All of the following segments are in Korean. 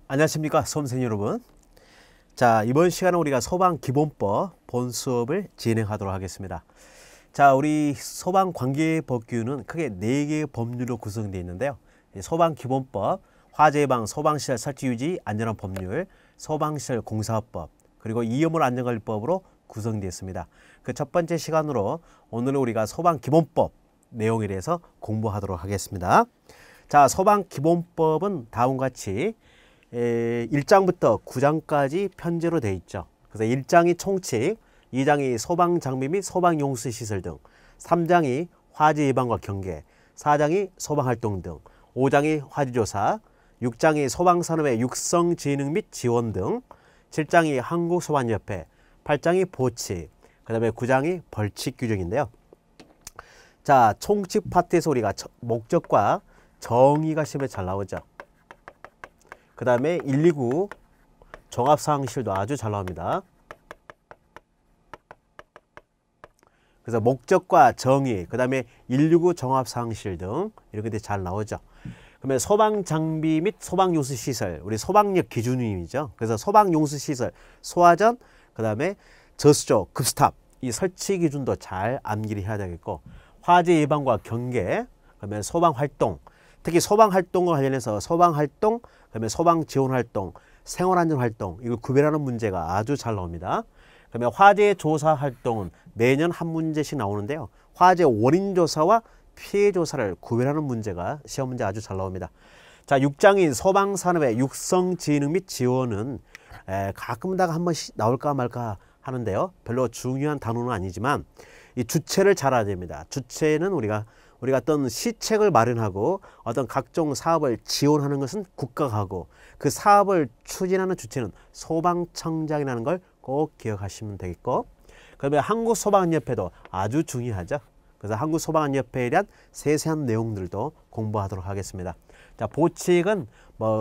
안녕하십니까 수험생 여러분. 자, 이번 시간은 우리가 소방기본법 본 수업을 진행하도록 하겠습니다. 자, 우리 소방관계법규는 크게 4개의 법률로 구성되어 있는데요. 소방기본법, 화재예방, 소방시설 설치유지, 안전한 법률, 소방시설 공사법, 그리고 위험물 안전관리법으로 구성되어 있습니다. 그 첫 번째 시간으로 오늘은 우리가 소방기본법 내용에 대해서 공부하도록 하겠습니다. 자, 소방기본법은 다음과 같이 1장부터 9장까지 편제로 되어 있죠. 그래서 1장이 총칙, 2장이 소방장비 및 소방용수시설 등, 3장이 화재 예방과 경계, 4장이 소방활동 등, 5장이 화재조사, 6장이 소방산업의 육성 진흥 및 지원 등, 7장이 한국소방협회, 8장이 보칙, 그 다음에 9장이 벌칙 규정인데요. 자, 총칙 파트에서 우리가 목적과 정의가 시험에 잘 나오죠. 그 다음에 129 종합사항실도 아주 잘 나옵니다. 그래서 목적과 정의, 그 다음에 129 종합사항실 등 이렇게 잘 나오죠. 그러면 소방장비 및 소방용수시설, 우리 소방력 기준임이죠. 그래서 소방용수시설, 소화전, 그 다음에 저수조, 급스탑, 이 설치 기준도 잘 암기를 해야 되겠고, 화재 예방과 경계, 그다음에 소방활동, 특히 소방활동과 관련해서 소방활동, 그다음에 소방지원활동, 생활안전활동, 이걸 구별하는 문제가 아주 잘 나옵니다. 그러면 화재조사 활동은 매년 한 문제씩 나오는데요. 화재 원인조사와 피해조사를 구별하는 문제가 시험 문제 아주 잘 나옵니다. 자, 6장인 소방산업의 육성 진흥 및 지원은 가끔다가 한 번씩 나올까 말까 하는데요. 별로 중요한 단어는 아니지만 이 주체를 잘 알아야 됩니다. 주체는 우리가 어떤 시책을 마련하고 어떤 각종 사업을 지원하는 것은 국가가 하고, 그 사업을 추진하는 주체는 소방청장이라는 걸 꼭 기억하시면 되겠고, 그러면 한국소방협회도 아주 중요하죠. 그래서 한국소방협회에 대한 세세한 내용들도 공부하도록 하겠습니다. 자, 보칙은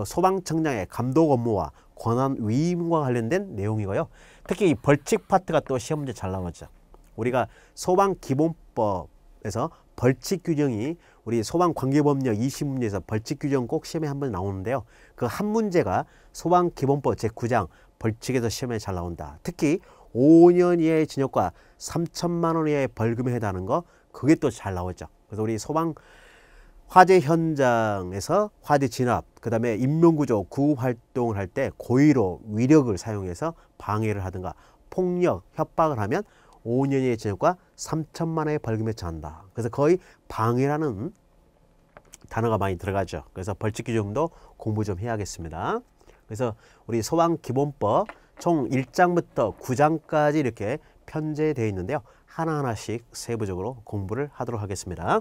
소방청장의 감독 업무와 권한 위임과 관련된 내용이고요. 특히 이 벌칙 파트가 또 시험 문제 잘 나오죠. 우리가 소방기본법에서 벌칙 규정이 우리 소방관계법령 20문제에서 벌칙 규정 꼭 시험에 한 번 나오는데요. 그 한 문제가 소방기본법 제9장 벌칙에서 시험에 잘 나온다. 특히 5년 이하의 징역과 3천만 원 이하의 벌금에 해당하는 거, 그게 또 잘 나오죠. 그래서 우리 소방 화재 현장에서 화재 진압, 그 다음에 인명구조 구호 활동을 할 때 고의로 위력을 사용해서 방해를 하든가 폭력, 협박을 하면 5년 이하의 징역과 3천만 원의 벌금에 처한다. 그래서 거의 방해라는 단어가 많이 들어가죠. 그래서 벌칙 규정도 공부 좀 해야겠습니다. 그래서 우리 소방기본법 총 1장부터 9장까지 이렇게 편제되어 있는데요. 하나하나씩 세부적으로 공부를 하도록 하겠습니다.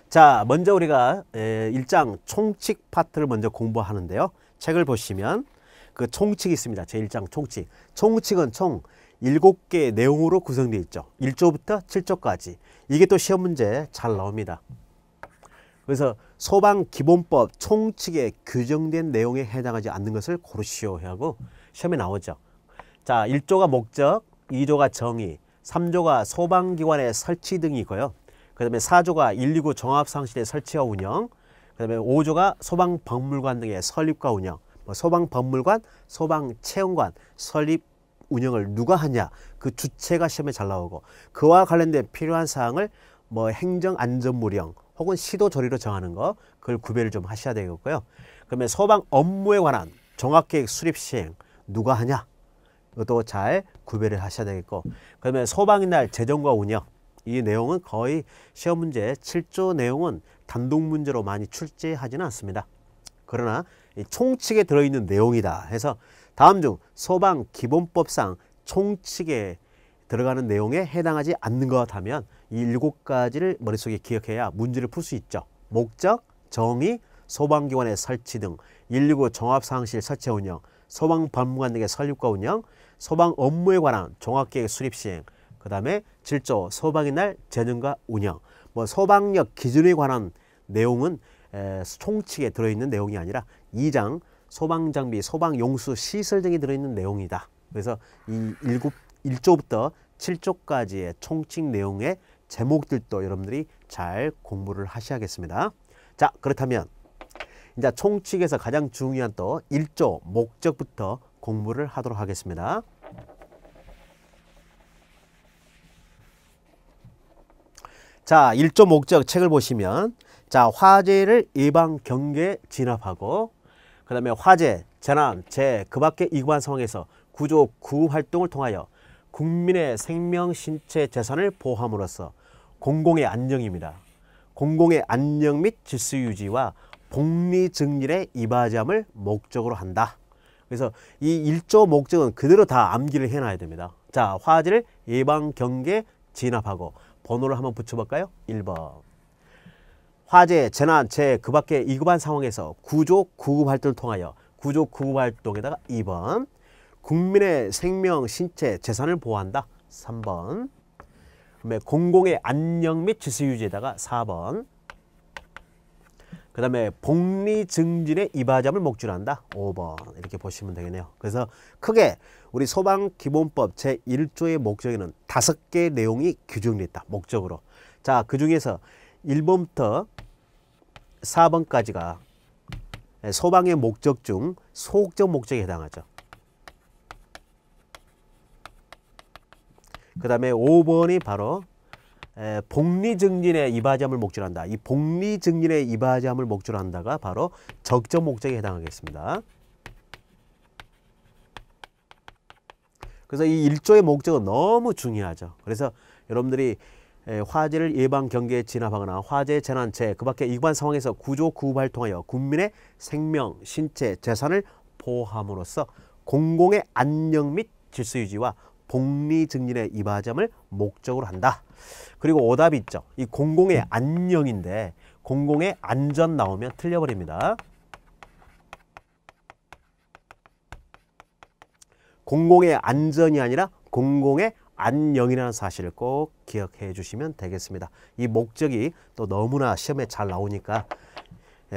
자, 먼저 우리가 1장 총칙 파트를 먼저 공부하는데요. 책을 보시면 그 총칙이 있습니다. 제1장 총칙. 총칙은 총 7개의 내용으로 구성되어 있죠. 1조부터 7조까지. 이게 또 시험 문제 잘 나옵니다. 그래서 소방기본법 총칙에 규정된 내용에 해당하지 않는 것을 고르시오 하고 시험에 나오죠. 자, 1조가 목적, 2조가 정의, 3조가 소방기관의 설치 등이고요. 그 다음에 4조가 129 종합상실의 설치와 운영, 그 다음에 5조가 소방박물관 등의 설립과 운영, 소방박물관, 소방체험관 설립 운영을 누가 하냐, 그 주체가 시험에 잘 나오고, 그와 관련된 필요한 사항을 행정안전무령 혹은 시도조리로 정하는 거, 그걸 구별을 좀 하셔야 되겠고요. 그러면 소방 업무에 관한 종합계획 수립 시행 누가 하냐, 이것도 잘 구별을 하셔야 되겠고, 그러면 소방의 날 재정과 운영, 이 내용은 거의 시험 문제 7조 내용은 단독 문제로 많이 출제하지는 않습니다. 그러나 이 총칙에 들어있는 내용이다 해서 다음 중 소방기본법상 총칙에 들어가는 내용에 해당하지 않는 것 하면 이 7가지를 머릿속에 기억해야 문제를 풀 수 있죠. 목적, 정의, 소방기관의 설치 등, 129 종합상실 설치 운영, 소방박물관 등의 설립과 운영, 소방 업무에 관한 종합계획 수립 시행, 그 다음에 7조 소방의 날 재정과 운영, 소방력 기준에 관한 내용은 총칙에 들어있는 내용이 아니라 2장 소방장비, 소방용수 시설 등이 들어있는 내용이다. 그래서 이 1조부터 7조까지의 총칙 내용에 제목들도 여러분들이 잘 공부를 하셔야겠습니다. 자, 그렇다면 이제 총칙에서 가장 중요한 또 1조 목적부터 공부를 하도록 하겠습니다. 자, 1조 목적 책을 보시면 자, 화재를 예방, 경계, 진압하고 그 다음에 화재, 재난, 재해, 그 밖의 위급한 상황에서 구조, 구급 활동을 통하여 국민의 생명, 신체, 재산을 보호함으로써 공공의 안녕입니다. 공공의 안녕 및 질서 유지와 복리 증진에 이바지함을 목적으로 한다. 그래서 이 1조 목적은 그대로 다 암기를 해놔야 됩니다. 자, 화재를 예방, 경계, 진압하고 번호를 한번 붙여볼까요? 1번. 화재, 재난, 재해, 그 밖의 위급한 상황에서 구조, 구급 활동을 통하여 구조, 구급 활동에다가 2번. 국민의 생명, 신체, 재산을 보호한다. 3번. 그다음에 공공의 안녕 및 질서 유지에다가 4번. 그 다음에 복리 증진에 이바지함을 목적으로 한다. 5번. 이렇게 보시면 되겠네요. 그래서 크게 우리 소방기본법 제1조의 목적에는 5개의 내용이 규정되어 있다. 목적으로. 자, 그 중에서 1번부터 4번까지가 소방의 목적 중 소극적 목적에 해당하죠. 그 다음에 5번이 바로 복리 증진에 이바지함을 목적으로 한다. 이 복리 증진에 이바지함을 목적으로 한다가 바로 적정 목적에 해당하겠습니다. 그래서 이 1조의 목적은 너무 중요하죠. 그래서 여러분들이 화재를 예방, 경계, 진압하거나 화재, 재난, 재해, 그 밖의 위급한 상황에서 구조, 구급을 통하여 국민의 생명, 신체, 재산을 보호함으로써 공공의 안녕 및 질서 유지와 복리 증진에 이바지함을 목적으로 한다. 그리고 오답이 있죠. 이 공공의 안녕인데 공공의 안전 나오면 틀려버립니다. 공공의 안전이 아니라 공공의 안녕이라는 사실을 꼭 기억해 주시면 되겠습니다. 이 목적이 또 너무나 시험에 잘 나오니까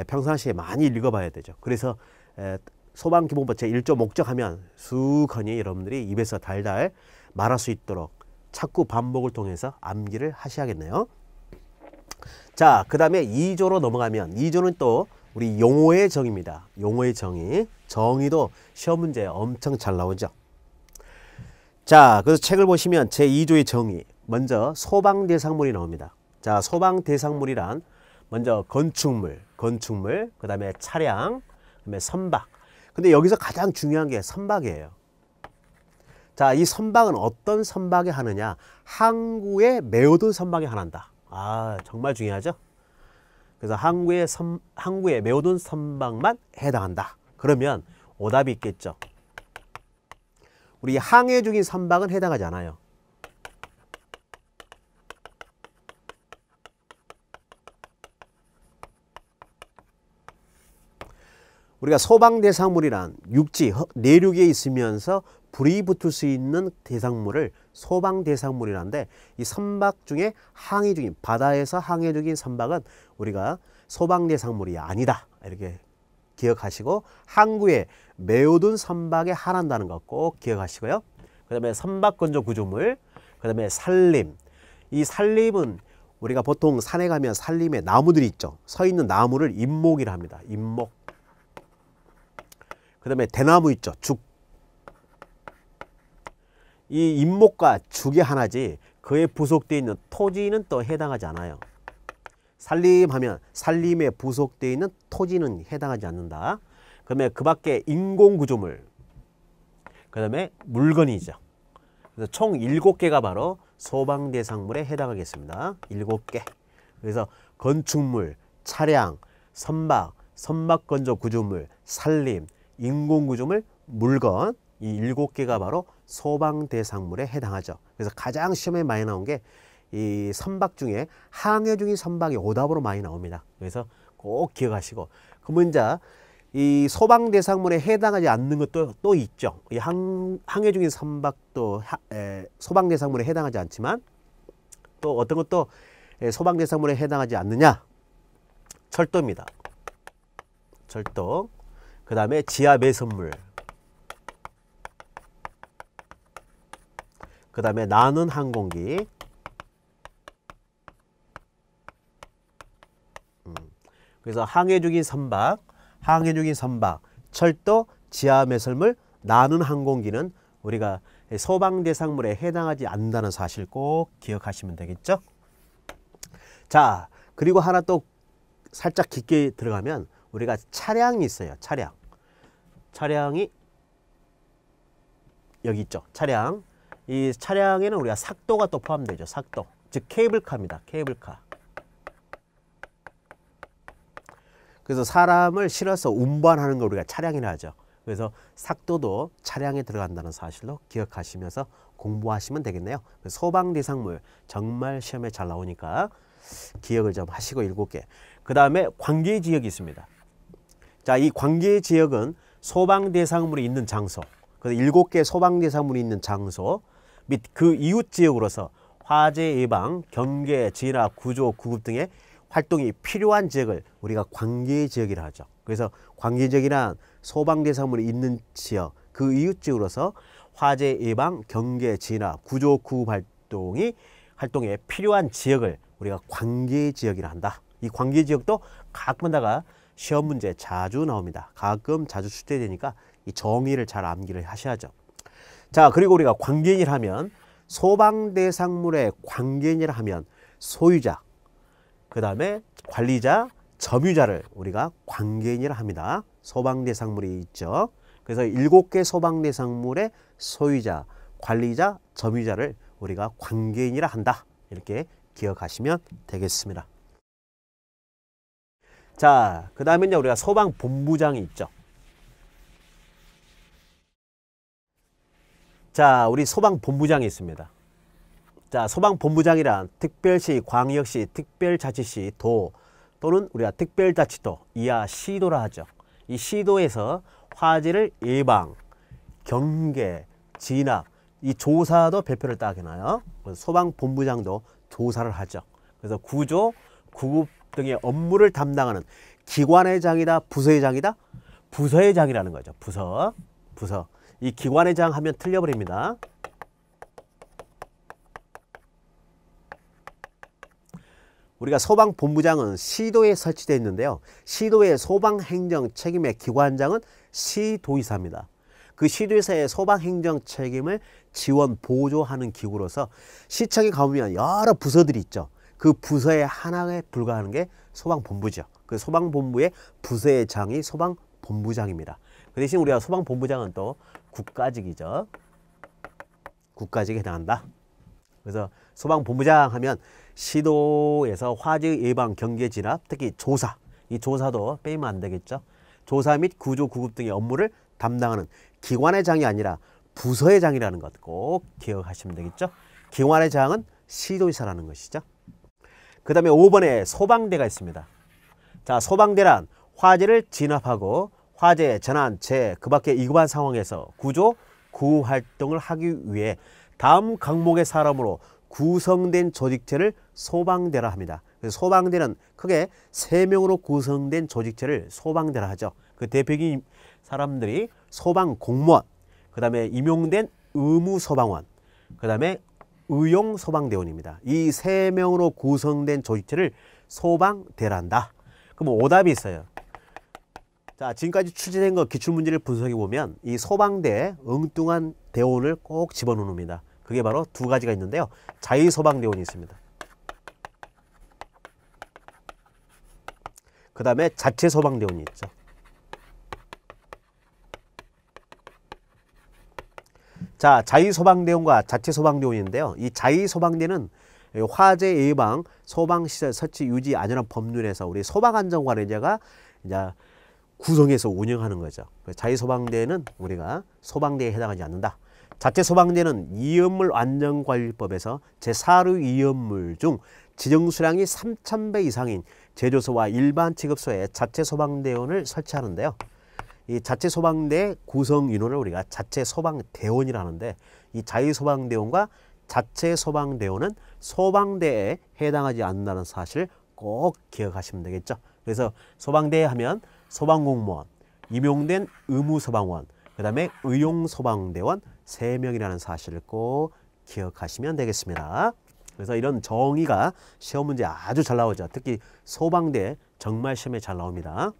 평상시에 많이 읽어봐야 되죠. 그래서 소방기본법 제1조 목적하면 수컨이 여러분들이 입에서 달달 말할 수 있도록 자꾸 반복을 통해서 암기를 하셔야겠네요. 자, 그 다음에 2조로 넘어가면 2조는 또 우리 용어의 정의입니다. 용어의 정의. 정의도 시험 문제에 엄청 잘 나오죠. 자, 그래서 책을 보시면 제2조의 정의. 먼저 소방대상물이 나옵니다. 자, 소방대상물이란 먼저 건축물, 그 다음에 차량, 그 다음에 선박. 근데 여기서 가장 중요한 게 선박이에요. 자, 이 선박은 어떤 선박에 하느냐? 항구에 메어둔 선박에 하는다. 아, 정말 중요하죠? 그래서 항구에 메어둔 선박만 해당한다. 그러면 오답이 있겠죠. 우리 항해 중인 선박은 해당하지 않아요. 우리가 소방대상물이란 육지, 내륙에 있으면서 불이 붙을 수 있는 대상물을 소방대상물이라는데 이 선박 중에 항해 중인, 바다에서 항해 중인 선박은 우리가 소방대상물이 아니다. 이렇게 기억하시고 항구에 메어둔 선박에 하란다는 거 꼭 기억하시고요. 그 다음에 선박건조 구조물, 그 다음에 산림. 이 산림은 우리가 보통 산에 가면 산림에 나무들이 있죠. 서 있는 나무를 임목이라 합니다. 임목. 그 다음에 대나무 있죠. 죽. 이 임목과 죽이 하나지 그에 부속되어 있는 토지는 또 해당하지 않아요. 산림하면 산림에 부속되어 있는 토지는 해당하지 않는다. 그다음에 그 밖에 인공구조물, 그 다음에 물건이죠. 그래서 총 7개가 바로 소방대상물에 해당하겠습니다. 7개. 그래서 건축물, 차량, 선박, 선박건조 구조물, 산림, 인공구조물, 물건, 이 7개가 바로 소방대상물에 해당하죠. 그래서 가장 시험에 많이 나온 게 이 선박 중에 항해 중인 선박이 오답으로 많이 나옵니다. 그래서 꼭 기억하시고, 그러면 이제 이 소방대상물에 해당하지 않는 것도 또 있죠. 이 항해 중인 선박도 소방대상물에 해당하지 않지만 또 어떤 것도 소방대상물에 해당하지 않느냐? 철도입니다. 철도. 그 다음에 지하 배선물. 그 다음에 나는 항공기. 그래서 항해 중인 선박, 철도, 지하 매설물, 나는 항공기는 우리가 소방 대상물에 해당하지 않는다는 사실 꼭 기억하시면 되겠죠. 자, 그리고 하나 또 살짝 깊게 들어가면 우리가 차량이 있어요. 차량이 여기 있죠. 차량. 이 차량에는 우리가 삭도가 또 포함되죠. 삭도. 즉 케이블카입니다. 케이블카. 그래서 사람을 실어서 운반하는 걸 우리가 차량이라 하죠. 그래서 삭도도 차량에 들어간다는 사실로 기억하시면서 공부하시면 되겠네요. 소방 대상물 정말 시험에 잘 나오니까 기억을 좀 하시고 7개. 그 다음에 관계 지역이 있습니다. 자, 이 관계 지역은 소방 대상물이 있는 장소, 그래서 7개 소방 대상물이 있는 장소 및 그 이웃 지역으로서 화재 예방, 경계, 진압, 구조, 구급 등의 활동이 필요한 지역을 우리가 관계 지역이라 하죠. 그래서 관계 지역이란 소방 대상물이 있는 지역, 그 이웃 지역으로서 화재 예방, 경계, 진압, 구조, 구급 활동에 필요한 지역을 우리가 관계 지역이라 한다. 이 관계 지역도 가끔다가 시험 문제 자주 나옵니다. 가끔 자주 출제되니까 이 정의를 잘 암기를 하셔야죠. 자, 그리고 우리가 관계인이라 하면 소방 대상물의 관계인이라 하면 소유자, 그 다음에 관리자, 점유자를 우리가 관계인이라 합니다. 소방 대상물이 있죠. 그래서 7개 소방 대상물의 소유자, 관리자, 점유자를 우리가 관계인이라 한다. 이렇게 기억하시면 되겠습니다. 자, 그 다음에 이제 우리가 소방본부장이 있죠. 자, 우리 소방본부장이 있습니다. 자, 소방본부장이란 특별시, 광역시, 특별자치시, 도 또는 우리가 특별자치도, 이하 시도라 하죠. 이 시도에서 화재를 예방, 경계, 진압, 이 조사도 배표를 딱 해놔요. 소방본부장도 조사를 하죠. 그래서 구조, 구급 등의 업무를 담당하는 기관의 장이다, 부서의 장이다? 부서의 장이라는 거죠. 부서. 이 기관의 장 하면 틀려버립니다. 우리가 소방본부장은 시도에 설치되어 있는데요. 시도의 소방행정 책임의 기관장은 시도의사입니다. 그 시도의사의 소방행정 책임을 지원, 보조하는 기구로서 시청에 가보면 여러 부서들이 있죠. 그 부서의 하나에 불과하는 게 소방본부죠. 그 소방본부의 부서의 장이 소방본부장입니다. 그 대신 우리가 소방본부장은 또 국가직이죠. 국가직에 해당한다. 그래서 소방본부장 하면 시도에서 화재 예방, 경계, 진압, 특히 조사, 이 조사도 빼면 안 되겠죠. 조사 및 구조, 구급 등의 업무를 담당하는 기관의 장이 아니라 부서의 장이라는 것 꼭 기억하시면 되겠죠. 기관의 장은 시도의사라는 것이죠. 그 다음에 5번에 소방대가 있습니다. 자, 소방대란 화재를 진압하고 화재, 재난, 재해, 그 밖에 위급한 상황에서 구조, 구호 활동을 하기 위해 다음 강목의 사람으로 구성된 조직체를 소방대라 합니다. 그래서 소방대는 크게 3명으로 구성된 조직체를 소방대라 하죠. 그 대표적인 사람들이 소방공무원, 그 다음에 임용된 의무소방원, 그 다음에 의용소방대원입니다. 이 3명으로 구성된 조직체를 소방대라 한다. 그럼 오답이 있어요. 자, 지금까지 출제된 거 기출문제를 분석해 보면 이 소방대에 엉뚱한 대원을 꼭 집어넣습니다. 그게 바로 2가지가 있는데요. 자의소방대원이 있습니다. 그 다음에 자체소방대원이 있죠. 자, 자의소방대원과 자체소방대원인데요. 이 자의소방대는 화재 예방, 소방시설 설치, 유지, 안전한 법률에서 우리 소방안전관리자가 이제 구성해서 운영하는 거죠. 자의소방대는 우리가 소방대에 해당하지 않는다. 자체소방대는 이연물 안전관리법에서 제4류 이연물 중 지정수량이 3,000배 이상인 제조소와 일반 취급소에 자체소방대원을 설치하는데요. 이 자체소방대 구성 인원을 우리가 자체소방대원이라 하는데, 이 자의소방대원과 자체소방대원은 소방대에 해당하지 않는다는 사실 꼭 기억하시면 되겠죠. 그래서 소방대 하면 소방공무원, 임용된 의무소방원, 그 다음에 의용소방대원 3명이라는 사실을 꼭 기억하시면 되겠습니다. 그래서 이런 정의가 시험 문제에 아주 잘 나오죠. 특히 소방대 정말 시험에 잘 나옵니다.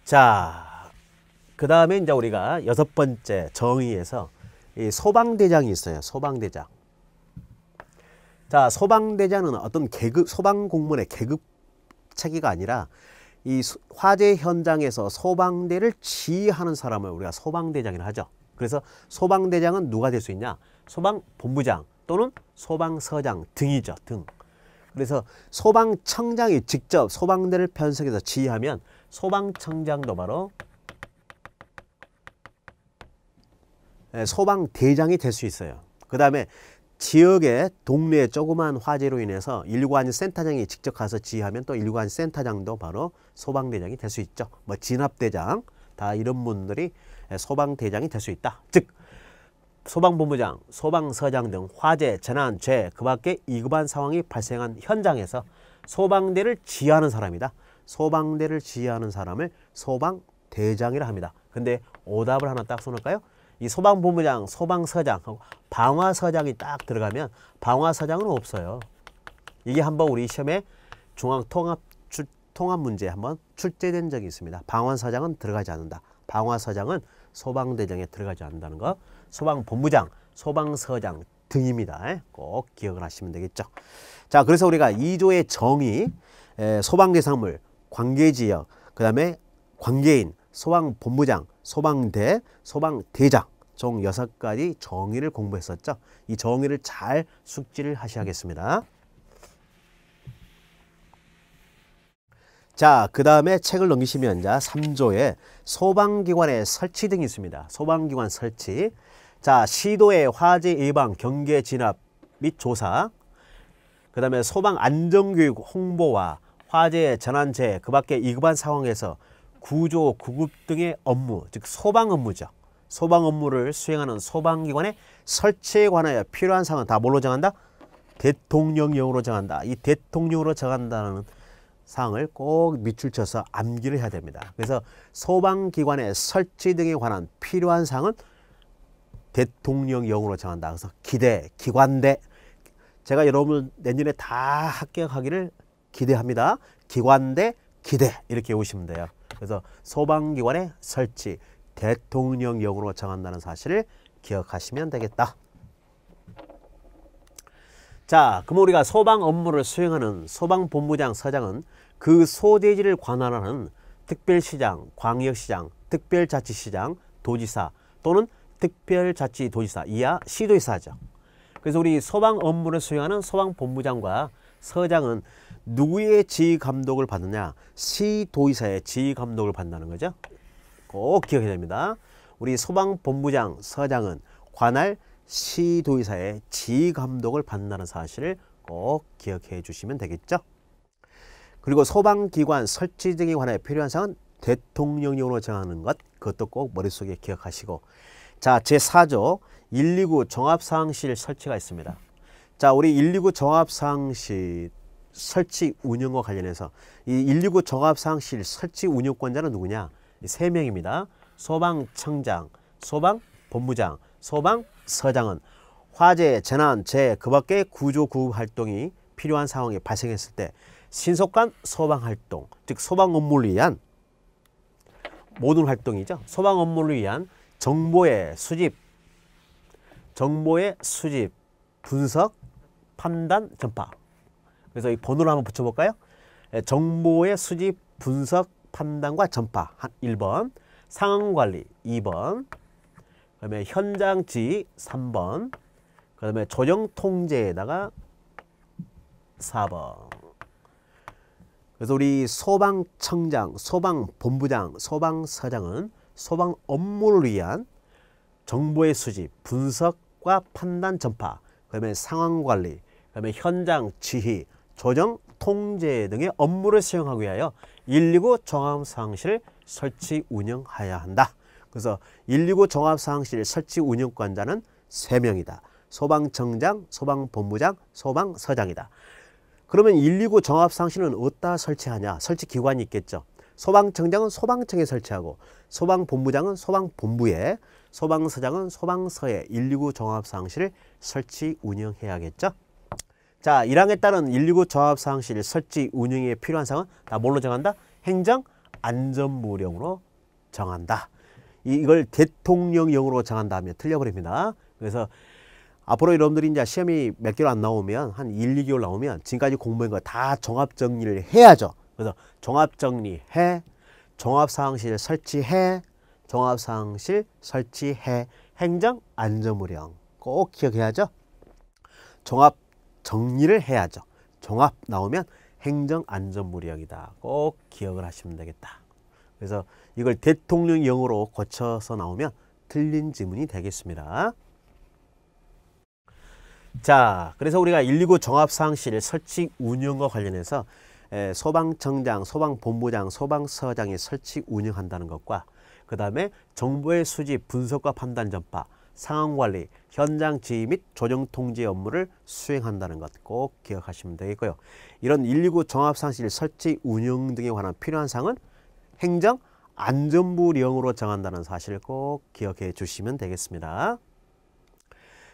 자, 그 다음에 이제 우리가 6번째 정의에서 이 소방대장이 있어요. 소방대장. 자, 소방대장은 어떤 계급, 소방 공무원의 계급 체계가 아니라 이 화재 현장에서 소방대를 지휘하는 사람을 우리가 소방대장이라 하죠. 그래서 소방대장은 누가 될 수 있냐? 소방본부장 또는 소방서장 등이죠. 등. 그래서 소방청장이 직접 소방대를 편성해서 지휘하면 소방청장도 바로 소방대장이 될 수 있어요. 그 다음에 지역의 동네 조그만 화재로 인해서 119 아닌 센터장이 직접 가서 지휘하면 또 119 아닌 센터장도 바로 소방대장이 될 수 있죠. 뭐 진압대장 다 이런 분들이 소방대장이 될 수 있다. 즉 소방본부장, 소방서장 등 화재, 재난, 재해 그 밖에 위급한 상황이 발생한 현장에서 소방대를 지휘하는 사람이다. 소방대를 지휘하는 사람을 소방대장이라 합니다. 근데 오답을 하나 딱 써놓을까요? 이 소방본부장, 소방서장, 방화서장이 딱 들어가면 방화서장은 없어요. 이게 한번 우리 시험에 중앙통합 문제에 한번 출제된 적이 있습니다. 방화서장은 들어가지 않는다. 방화서장은 소방대장에 들어가지 않는다는 거. 소방본부장, 소방서장 등입니다. 꼭 기억을 하시면 되겠죠. 자, 그래서 우리가 2조의 정의, 소방대상물, 관계지역, 그 다음에 관계인, 소방본부장, 소방대, 소방대장 총 6가지 정의를 공부했었죠. 이 정의를 잘 숙지를 하셔야겠습니다. 자, 그 다음에 책을 넘기시면 이제 3조에 소방기관의 설치 등이 있습니다. 소방기관 설치. 자, 시도의 화재 예방, 경계 진압 및 조사. 그 다음에 소방안전교육 홍보와 화재, 재난재해, 그 밖에 위급한 상황에서 구조, 구급 등의 업무, 즉 소방 업무죠. 소방 업무를 수행하는 소방기관의 설치에 관하여 필요한 사항은 다 뭘로 정한다? 대통령령으로 정한다. 이 대통령으로 정한다는 사항을 꼭 밑줄 쳐서 암기를 해야 됩니다. 그래서 소방기관의 설치 등에 관한 필요한 사항은 대통령령으로 정한다. 그래서 기대, 기관대. 제가 여러분 내년에 다 합격하기를 기대합니다. 기관대, 기대 이렇게 오시면 돼요. 그래서 소방기관의 설치, 대통령령으로 정한다는 사실을 기억하시면 되겠다. 자, 그럼 우리가 소방 업무를 수행하는 소방본부장, 서장은 그 소재지를 관할하는 특별시장, 광역시장, 특별자치시장, 도지사 또는 특별자치도지사 이하 시도지사죠. 그래서 우리 소방 업무를 수행하는 소방본부장과 서장은 누구의 지휘감독을 받느냐? 시도지사의 지휘감독을 받는다는 거죠. 꼭 기억해야 됩니다. 우리 소방본부장, 서장은 관할 시도지사의 지휘감독을 받는다는 사실을 꼭 기억해 주시면 되겠죠. 그리고 소방기관 설치 등에 관하여 필요한 사항은 대통령령으로 정하는 것, 그것도 꼭 머릿속에 기억하시고. 자, 제4조 119 종합상황실 설치가 있습니다. 자, 우리 119 종합상황실 설치 운영과 관련해서 이 119 종합상황실 설치 운영권자는 누구냐? 3명입니다. 소방청장, 소방본부장, 소방서장은 화재, 재난, 재해 그 밖에 구조, 구급 활동이 필요한 상황이 발생했을 때 신속한 소방활동, 즉 소방 업무를 위한 모든 활동이죠. 소방 업무를 위한 정보의 수집, 분석, 판단, 전파. 그래서 이 번호를 한번 붙여볼까요? 정보의 수집, 분석, 판단과 전파 1번, 상황관리 2번, 그 다음에 현장 지휘 3번, 그 다음에 조정 통제에다가 4번. 그래서 우리 소방청장, 소방본부장, 소방서장은 소방 업무를 위한 정보의 수집, 분석과 판단, 전파, 그 다음에 상황관리, 그 다음에 현장 지휘, 조정, 통제 등의 업무를 수행하기 위하여 119 종합상황실을 설치 운영해야 한다. 그래서 119 종합상황실 설치 운영권자는 3명이다. 소방청장, 소방본부장, 소방서장이다. 그러면 119 종합상황실은 어디다 설치하냐? 설치 기관이 있겠죠. 소방청장은 소방청에 설치하고 소방본부장은 소방본부에 소방서장은 소방서에 119 종합상황실을 설치 운영해야겠죠. 자, 1항에 따른 119 종합상황실 설치 운영에 필요한 사항은 다 뭘로 정한다? 행정안전부령으로 정한다. 이걸 대통령령으로 정한다 하면 틀려버립니다. 그래서 앞으로 여러분들이 이제 시험이 몇 개월 안 나오면 한 1, 2개월 나오면 지금까지 공부한 거 다 종합정리를 해야죠. 그래서 종합정리해, 종합상황실 설치해, 종합상황실 설치해, 행정안전부령 꼭 기억해야죠. 종합정리를 해야죠. 종합 나오면 행정안전부령이다. 꼭 기억을 하시면 되겠다. 그래서 이걸 대통령령으로 고쳐서 나오면 틀린 지문이 되겠습니다. 자, 그래서 우리가 119 종합상황실 설치 운영과 관련해서 소방청장, 소방본부장, 소방서장이 설치 운영한다는 것과 그 다음에 정보의 수집, 분석과 판단 전파, 상황관리, 현장 지휘 및 조정 통제 업무를 수행한다는 것 꼭 기억하시면 되겠고요. 이런 119 종합상황실 설치 운영 등에 관한 필요한 사항은 행정안전부령으로 정한다는 사실을 꼭 기억해 주시면 되겠습니다.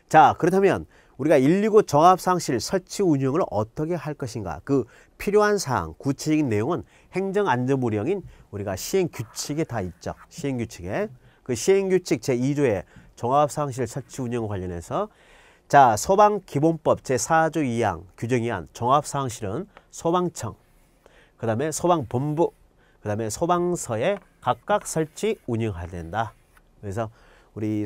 자, 그렇다면 우리가 119 종합상황실 설치 운영을 어떻게 할 것인가, 그 필요한 사항, 구체적인 내용은 행정안전부령인 우리가 시행규칙에 다 있죠. 시행규칙에. 그 시행규칙 제2조에 종합상황실 설치 운영과 관련해서 자, 소방기본법 제4조 2항 규정 2항 종합상황실은 소방청, 그 다음에 소방본부, 그 다음에 소방서에 각각 설치 운영해야 된다. 그래서 우리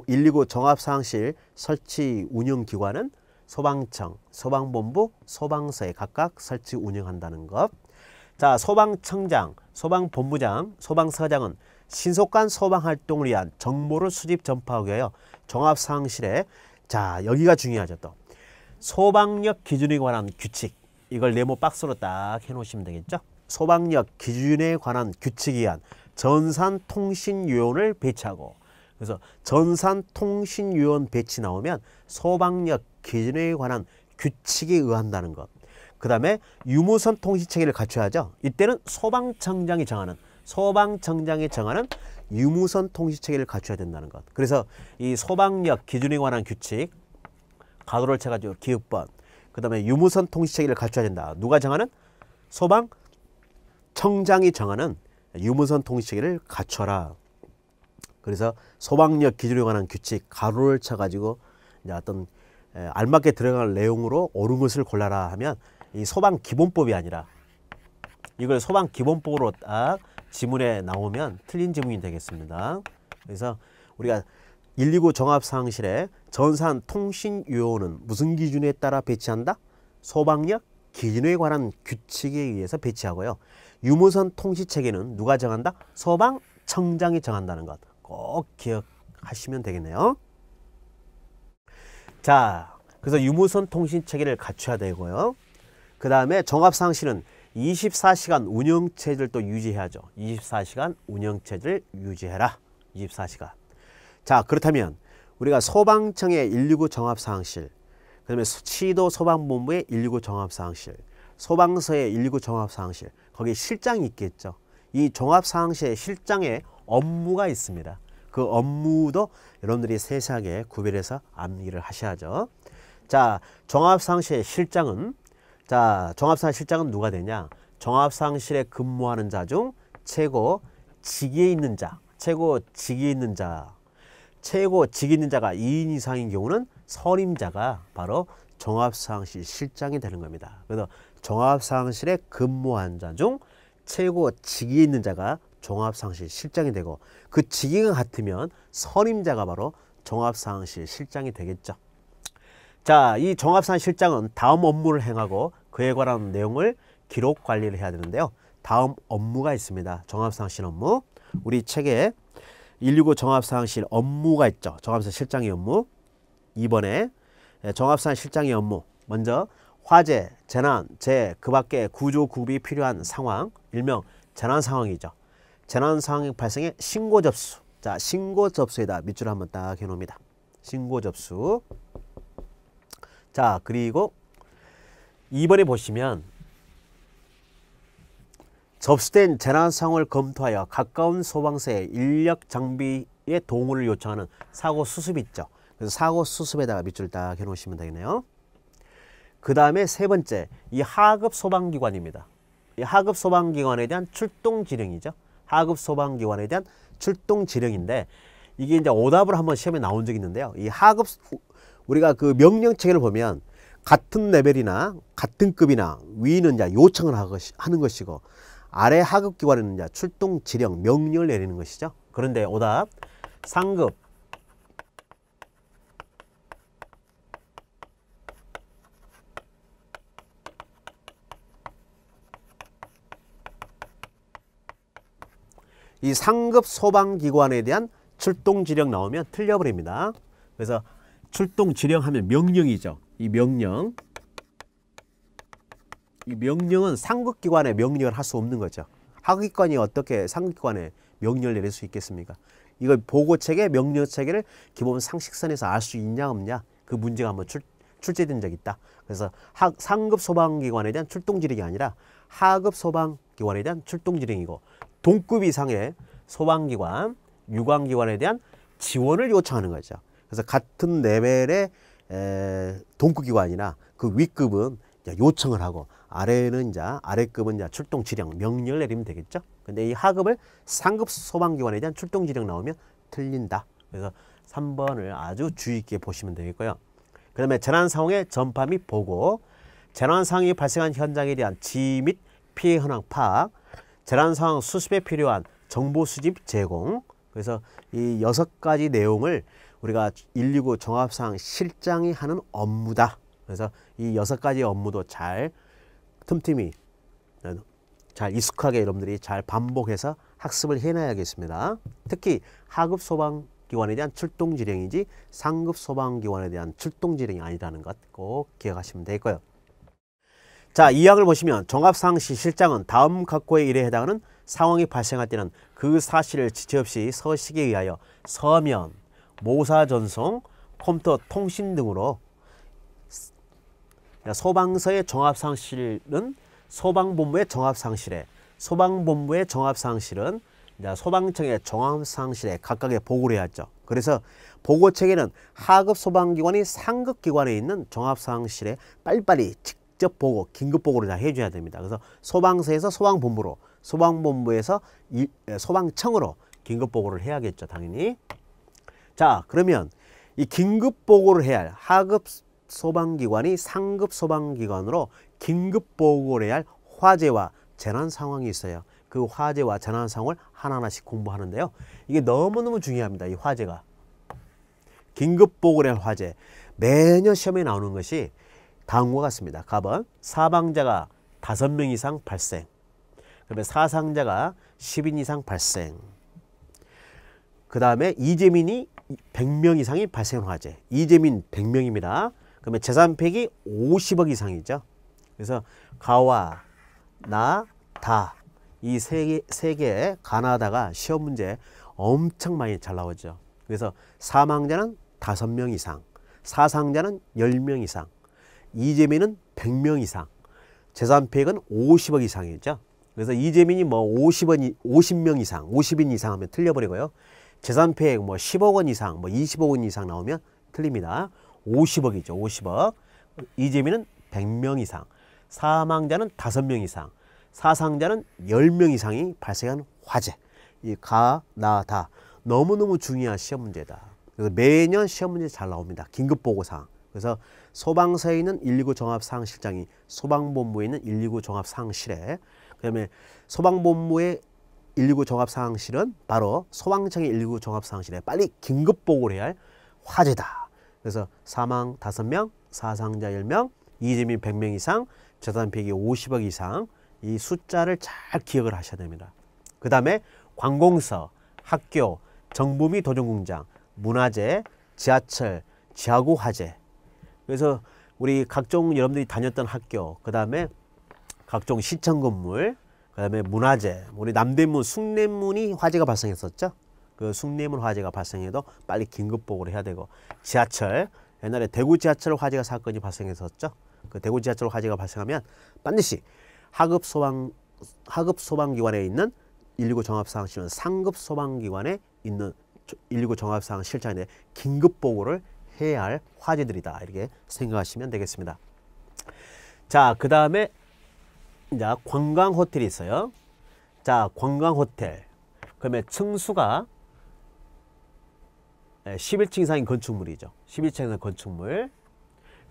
119 종합상황실 설치 운영기관은 소방청, 소방본부, 소방서에 각각 설치 운영한다는 것. 자, 소방청장, 소방본부장, 소방서장은 신속한 소방활동을 위한 정보를 수집 전파하기 위하여 종합상황실에, 자, 여기가 중요하죠. 또 소방력 기준에 관한 규칙, 이걸 네모 박스로 딱 해놓으시면 되겠죠. 소방력 기준에 관한 규칙에 의한 전산통신요원을 배치하고, 그래서 전산통신요원 배치 나오면 소방력 기준에 관한 규칙에 의한다는 것. 그 다음에 유무선 통신체계를 갖춰야죠. 이때는 소방청장이 정하는 유무선 통신체계를 갖춰야 된다는 것. 그래서 이 소방력 기준에 관한 규칙, 가로를 쳐가지고 기업번, 그 다음에 유무선 통신체계를 갖춰야 된다. 누가 정하는? 소방청장이 정하는 유무선 통신체계를 갖춰라. 그래서 소방력 기준에 관한 규칙, 가로를 쳐가지고 이제 어떤 알맞게 들어갈 내용으로 옳은 것을 골라라 하면 이 소방기본법이 아니라 이걸 소방기본법으로 딱 지문에 나오면 틀린 지문이 되겠습니다. 그래서 우리가 119 종합상황실에 전산통신요원은 무슨 기준에 따라 배치한다? 소방력 기준에 관한 규칙에 의해서 배치하고요. 유무선 통신체계는 누가 정한다? 소방청장이 정한다는 것 꼭 기억하시면 되겠네요. 자, 그래서 유무선 통신체계를 갖춰야 되고요. 그 다음에 종합상황실은 24시간 운영체제를 또 유지해야죠. 24시간 운영체제를 유지해라. 24시간. 자, 그렇다면 우리가 소방청의 119 종합상황실, 그 다음에 시도 소방본부의 119 종합상황실, 소방서의 119 종합상황실, 거기에 실장이 있겠죠. 이 종합상황실의 실장의 업무가 있습니다. 그 업무도 여러분들이 세세하게 구별해서 암기를 하셔야죠. 자, 종합상황실의 실장은, 자, 종합상황실 실장은 누가 되냐? 종합상황실에 근무하는 자 중 최고 직위에 있는 자, 최고 직위에 있는 자가 2인 이상인 경우는 선임자가 바로 종합상황실 실장이 되는 겁니다. 그래서 종합상황실에 근무한 자 중 최고 직위에 있는 자가 종합상황실 실장이 되고, 그 직위가 같으면 선임자가 바로 종합상황실 실장이 되겠죠. 자, 이 종합상황실 실장은 다음 업무를 행하고 그에 관한 내용을 기록 관리를 해야 되는데요. 다음 업무가 있습니다. 종합상황실 업무. 우리 책에 119 종합상황실 업무가 있죠. 종합상황실 실장의 업무. 2번에 종합상황실 실장의 업무. 먼저 화재, 재난, 그 밖에 구조, 구급이 필요한 상황, 일명 재난 상황이죠. 재난 상황 발생의 신고 접수. 자, 신고 접수에다 밑줄을 한번 딱 해놓습니다. 신고 접수. 자, 그리고 2번에 보시면 접수된 재난 상황을 검토하여 가까운 소방서에 인력 장비의 동원을 요청하는 사고 수습이 있죠. 그래서 사고 수습에다가 밑줄 딱 해놓으시면 되겠네요. 그 다음에 세 번째, 이 하급 소방기관입니다. 이 하급 소방기관에 대한 출동 지령이죠. 하급 소방기관에 대한 출동 지령인데, 이게 이제 오답을 한번 시험에 나온 적이 있는데요. 이 하급, 우리가 그 명령 체계를 보면 같은 레벨이나 같은 급이나 위는 이제 요청을 하는 것이고, 아래 하급 기관에는 이제 출동 지령, 명령을 내리는 것이죠. 그런데 오답, 상급, 이 상급 소방기관에 대한 출동 지령 나오면 틀려버립니다. 그래서 출동 지령하면 명령이죠. 이 명령은 상급기관에 명령을 할 수 없는 거죠. 하급기관이 어떻게 상급기관에 명령을 내릴 수 있겠습니까? 이걸 보고체계, 명령체계를 기본 상식선에서 알 수 있냐 없냐, 그 문제가 한번 출제된 적이 있다. 그래서 상급 소방기관에 대한 출동 지령이 아니라 하급 소방기관에 대한 출동 지령이고, 동급 이상의 소방기관, 유관기관에 대한 지원을 요청하는 거죠. 그래서 같은 레벨의 동급기관이나 그 윗급은 요청을 하고, 아래는 이제 아래급은 이제 출동 지령, 명령을 내리면 되겠죠. 근데 이 하급을 상급 소방기관에 대한 출동 지령 나오면 틀린다. 그래서 3번을 아주 주의 있게 보시면 되겠고요. 그 다음에 재난 상황의 전파 및 보고, 재난 상황이 발생한 현장에 대한 지휘 및 피해 현황 파악, 재난 상황 수습에 필요한 정보 수집 제공. 그래서 이 6가지 내용을 우리가 119 종합상황 실장이 하는 업무다. 그래서 이 6가지 업무도 잘 틈틈이 잘 익숙하게 여러분들이 잘 반복해서 학습을 해놔야겠습니다. 특히 하급 소방기관에 대한 출동 지령이지 상급 소방기관에 대한 출동 지령이 아니라는 것 꼭 기억하시면 되겠고요. 자, 이 항을 보시면 종합상황 시 실장은 다음 각호의 일에 해당하는 상황이 발생할 때는 그 사실을 지체 없이 서식에 의하여 서면, 모사 전송, 컴퓨터 통신 등으로, 소방서의 종합상실은 소방본부의 종합상실에, 소방본부의 종합상실은 소방청의 종합상실에 각각의 보고를 해야죠. 그래서 보고체계는 하급 소방기관이 상급기관에 있는 종합상실에 빨리빨리 직접 보고 긴급보고를 다 해줘야 됩니다. 그래서 소방서에서 소방본부로, 소방본부에서 소방청으로 긴급보고를 해야겠죠, 당연히. 자, 그러면 이 긴급보고를 해야 할 하급 소방기관이 상급 소방기관으로 긴급보고를 해야 할 화재와 재난 상황이 있어요. 그 화재와 재난 상황을 하나하나씩 공부하는데요. 이게 너무너무 중요합니다. 이 화재가. 긴급보고를 할 화재. 매년 시험에 나오는 것이 다음과 같습니다. 갑은 사망자가 5명 이상 발생. 그다음에 사상자가 10인 이상 발생. 그 다음에 이재민이 100명 이상이 발생한 화재. 이재민 100명입니다. 그러면 재산 폐기 50억 이상이죠. 그래서 가와 나, 다. 이 세 개의 가나다가 시험 문제 엄청 많이 잘 나오죠. 그래서 사망자는 5명 이상, 사상자는 10명 이상, 이재민은 100명 이상, 재산 폐익은 50억 이상이죠. 그래서 이재민이 뭐 50명 이상, 50인 이상 하면 틀려버리고요. 재산 폐익 뭐 10억 원 이상, 뭐 20억 원 이상 나오면 틀립니다. 50억이죠. 50억. 이재민은 100명 이상, 사망자는 5명 이상, 사상자는 10명 이상이 발생한 화재. 이 가, 나, 다. 너무너무 중요한 시험 문제다. 그래서 매년 시험 문제 잘 나옵니다. 긴급보고사항. 그래서 소방서에 있는 119 종합상황실장이 소방본부에 있는 119 종합상황실에, 그 다음에 소방본부의 119 종합상황실은 바로 소방청의 119 종합상황실에 빨리 긴급보고를 해야 할 화재다. 그래서 사망 5명, 사상자 10명, 이재민 100명 이상, 재산 폐기 50억 이상, 이 숫자를 잘 기억을 하셔야 됩니다. 그 다음에 관공서, 학교, 정부 및 도전공장, 문화재, 지하철, 지하구 화재. 그래서 우리 각종 여러분들이 다녔던 학교, 그 다음에 각종 시청 건물, 그 다음에 문화재, 우리 남대문, 숭례문이 화재가 발생했었죠. 그 숭례문 화재가 발생해도 빨리 긴급보고를 해야 되고, 지하철, 옛날에 대구 지하철 화재가 사건이 발생했었죠. 그 대구 지하철 화재가 발생하면 반드시 하급 소방 하급 소방기관에 있는 119 종합상황실은 상급 소방기관에 있는 119 종합상황실장인데 긴급 보고를 해야 할 화재들이다. 이렇게 생각하시면 되겠습니다. 자, 그 다음에 이제 관광 호텔이 있어요. 자, 관광 호텔. 그러면 층수가 11층 이상인 건축물이죠. 11층 이상 건축물.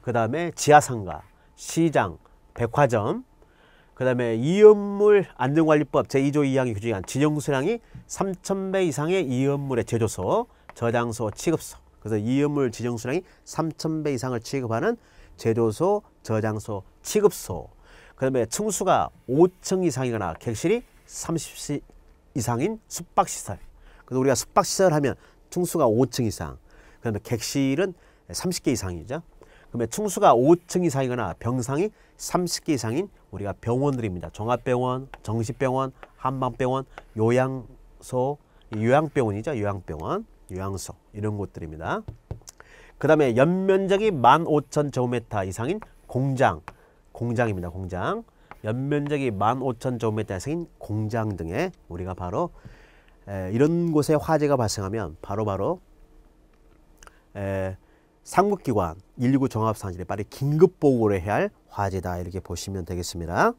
그 다음에 지하상가, 시장, 백화점. 그 다음에 이연물 안전관리법 제2조 2항이 규정한 지정수량이 3,000배 이상의 이연물의 제조소, 저장소, 취급소. 그래서 이연물 지정수량이 3,000배 이상을 취급하는 제조소, 저장소, 취급소. 그 다음에 층수가 5층 이상이거나 객실이 30실 이상인 숙박시설. 그래서 우리가 숙박시설 하면 층수가 5층 이상, 그 다음에 객실은 30개 이상이죠. 그러면 층수가 5층 이상이거나 병상이 30개 이상인 우리가 병원들입니다. 종합병원, 정신병원, 한방병원, 요양소, 요양병원이죠. 요양병원, 요양소 이런 곳들입니다. 그 다음에 연면적이 15,000제곱미터 이상인 공장입니다. 공장. 연면적이 15,000제곱미터 이상인 공장 등에 우리가 바로 이런 곳에 화재가 발생하면 바로 상급기관 119 종합상황실에 빨리 긴급 보고를 해야 할 화재다. 이렇게 보시면 되겠습니다.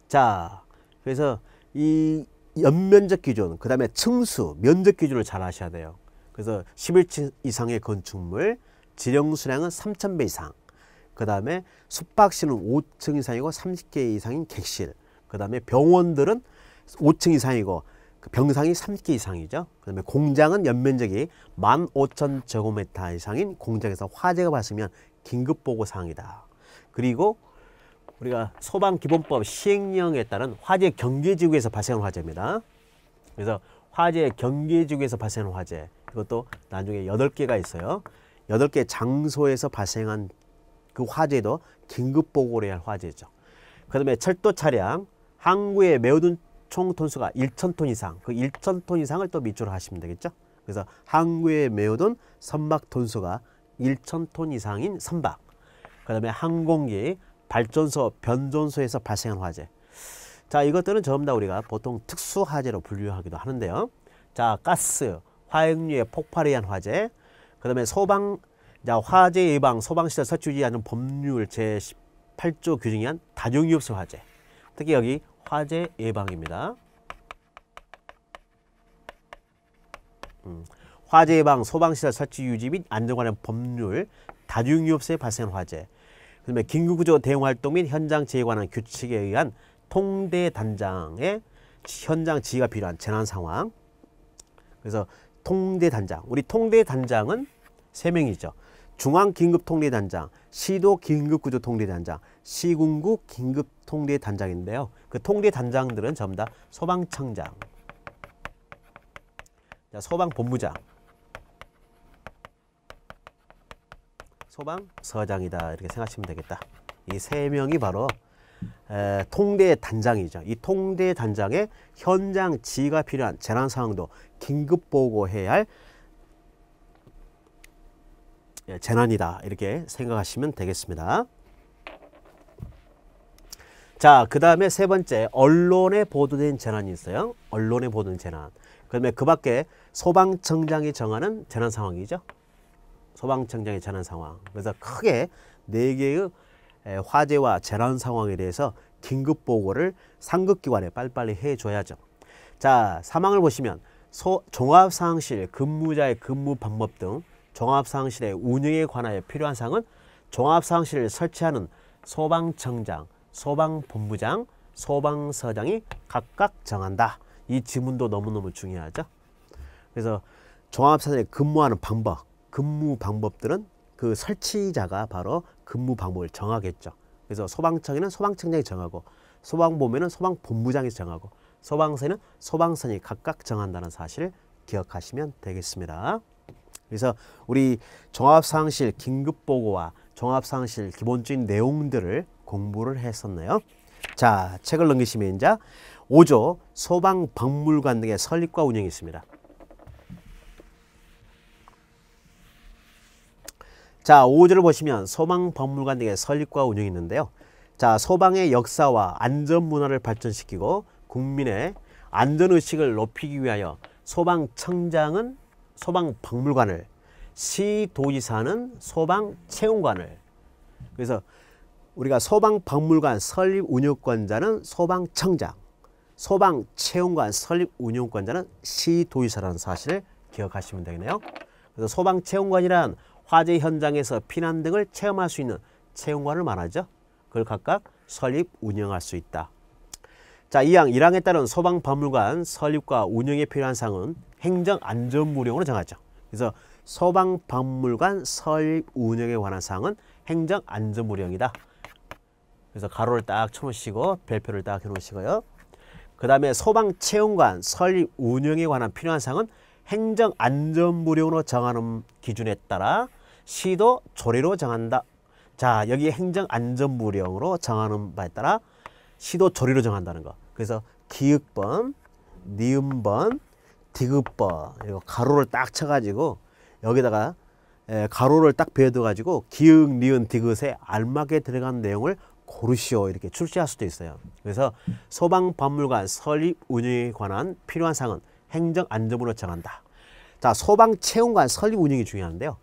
자, 그래서 이 연면적 기준, 그 다음에 층수, 면적 기준을 잘 아셔야 돼요. 그래서 11층 이상의 건축물, 지정수량은 3,000배 이상, 그 다음에 숙박실은 5층 이상이고 30개 이상인 객실, 그 다음에 병원들은 5층 이상이고 병상이 30개 이상이죠. 그 다음에 공장은 연면적이 15,000제곱미터 이상인 공장에서 화재가 발생하면 긴급보고사항이다. 그리고 우리가 소방기본법 시행령에 따른 화재 경계지구에서 발생한 화재입니다. 그래서 화재 경계지구에서 발생한 화재, 이것도 나중에 8개가 있어요. 8개 장소에서 발생한 그 화재도 긴급보고를 해야 할 화재죠. 그 다음에 철도 차량, 항구에 메어둔 총 톤수가 1,000톤 이상, 그 1,000톤 이상을 또 밑줄을 하시면 되겠죠. 그래서 항구에 메어둔 선박 톤수가 1,000톤 이상인 선박, 그 다음에 항공기, 발전소, 변전소에서 발생한 화재. 자, 이것들은 전부 다 우리가 보통 특수화재로 분류하기도 하는데요. 자, 가스, 화학유의 폭발에 의한 화재, 그 다음에 화재 예방, 소방시설 설치 유지하는 법률 제18조 규정에 의한 다중이업소 화재. 특히 여기 화재 예방입니다. 화재 예방, 소방시설 설치 유지 및 안전 관련 법률, 다중이업소에 발생한 화재. 그다음에 긴급구조 대응활동 및 현장 지휘에 관한 규칙에 의한 통대단장의 현장 지휘가 필요한 재난 상황. 그래서 통대단장, 우리 통대단장은 3명이죠. 중앙긴급통대단장, 시도긴급구조통대단장, 시군구 긴급통대단장인데요. 그 통대단장들은 전부 다 소방청장, 소방본부장, 소방서장이다. 이렇게 생각하시면 되겠다. 이 3명이 바로 통대단장이죠. 이 통대단장의 현장 지휘가 필요한 재난 상황도 긴급 보고해야 할 재난이다. 이렇게 생각하시면 되겠습니다. 자, 그 다음에 세 번째, 언론에 보도된 재난이 있어요. 언론에 보도된 재난. 그다음에 그 밖에 소방청장이 정하는 재난 상황이죠. 소방청장의 재난 상황. 그래서 크게 4개의 화재와 재난 상황에 대해서 긴급 보고를 상급기관에 빨리빨리 해줘야죠. 자, 사망을 보시면 종합상황실 근무자의 근무 방법 등 종합상황실의 운영에 관하여 필요한 사항은 종합상황실을 설치하는 소방청장, 소방본부장, 소방서장이 각각 정한다. 이 지문도 너무너무 중요하죠. 그래서 종합상황실에 근무하는 방법, 근무 방법들은 그 설치자가 바로 근무 방법을 정하겠죠. 그래서 소방청에는 소방청장이 정하고, 소방본부에는 소방본부장이 정하고, 소방서에는 소방서장이 각각 정한다는 사실을 기억하시면 되겠습니다. 그래서 우리 종합상황실 긴급보고와 종합상황실 기본적인 내용들을 공부를 했었네요. 자, 책을 넘기시면 이제 5조 소방박물관 등의 설립과 운영이 있습니다. 자, 5조를 보시면 소방박물관 등의 설립과 운영이 있는데요. 자, 소방의 역사와 안전 문화를 발전시키고 국민의 안전의식을 높이기 위하여 소방청장은 소방박물관을, 시도지사는 소방체험관을. 그래서 우리가 소방박물관 설립 운영권자는 소방청장, 소방체험관 설립 운영권자는 시도지사라는 사실을 기억하시면 되겠네요. 그래서 소방체험관이란 화재 현장에서 피난 등을 체험할 수 있는 체험관을 말하죠. 그걸 각각 설립 운영할 수 있다. 자, 2항 1항에 따른 소방박물관 설립과 운영에 필요한 사항은 행정안전무령으로 정하죠. 그래서 소방박물관 설립 운영에 관한 사항은 행정안전무령이다. 그래서 가로를 딱 쳐놓으시고 별표를 딱 해놓으시고요. 그 다음에 소방체험관 설립 운영에 관한 필요한 사항은 행정안전무령으로 정하는 기준에 따라 시도 조례로 정한다. 자, 여기 행정안전무령으로 정하는 바에 따라 시도 조례로 정한다는 거. 그래서 기읍번, 니은번, 디귿번 이거 가로를 딱 쳐가지고 여기다가 가로를 딱 베어둬가지고 기읍, 니은, 디귿에 알맞게 들어간 내용을 고르시오 이렇게 출시할 수도 있어요. 그래서 소방박물관 설립 운영에 관한 필요한 사항은 행정안전무령으로 정한다. 자, 소방체험관 설립 운영이 중요한데요.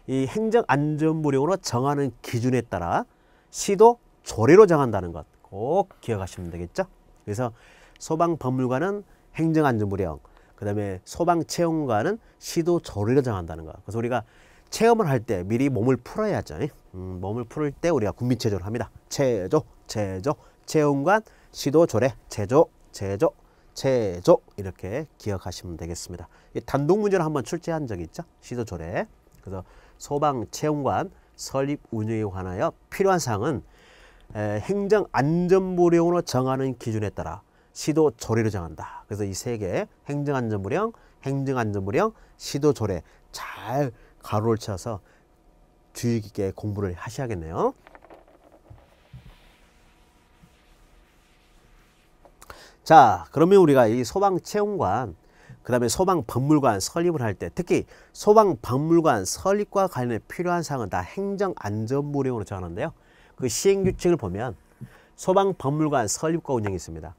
이 행정안전무령으로 정하는 기준에 따라 시도 조례로 정한다는 것 꼭 기억하시면 되겠죠. 그래서 소방박물관은 행정안전무령, 그 다음에 소방체험관은 시도 조례로 정한다는 것. 그래서 우리가 체험을 할 때 미리 몸을 풀어야죠. 몸을 풀 때 우리가 군민체조를 합니다. 체조, 체험관, 시도 조례, 체조 이렇게 기억하시면 되겠습니다. 단독 문제를 한번 출제한 적이 있죠. 시도 조례. 그래서 소방체험관 설립 운영에 관하여 필요한 사항은 행정안전무령으로 정하는 기준에 따라 시도 조례로 정한다. 그래서 이 세 개 행정안전무령, 시도 조례 잘 가로를 쳐서 주의 깊게 공부를 하셔야겠네요. 자, 그러면 우리가 이 소방체험관, 그 다음에 소방박물관 설립을 할 때 특히 소방박물관 설립과 관련해 필요한 사항은 다 행정안전무령으로 정하는데요. 그 시행규칙을 보면 소방박물관 설립과 운영이 있습니다.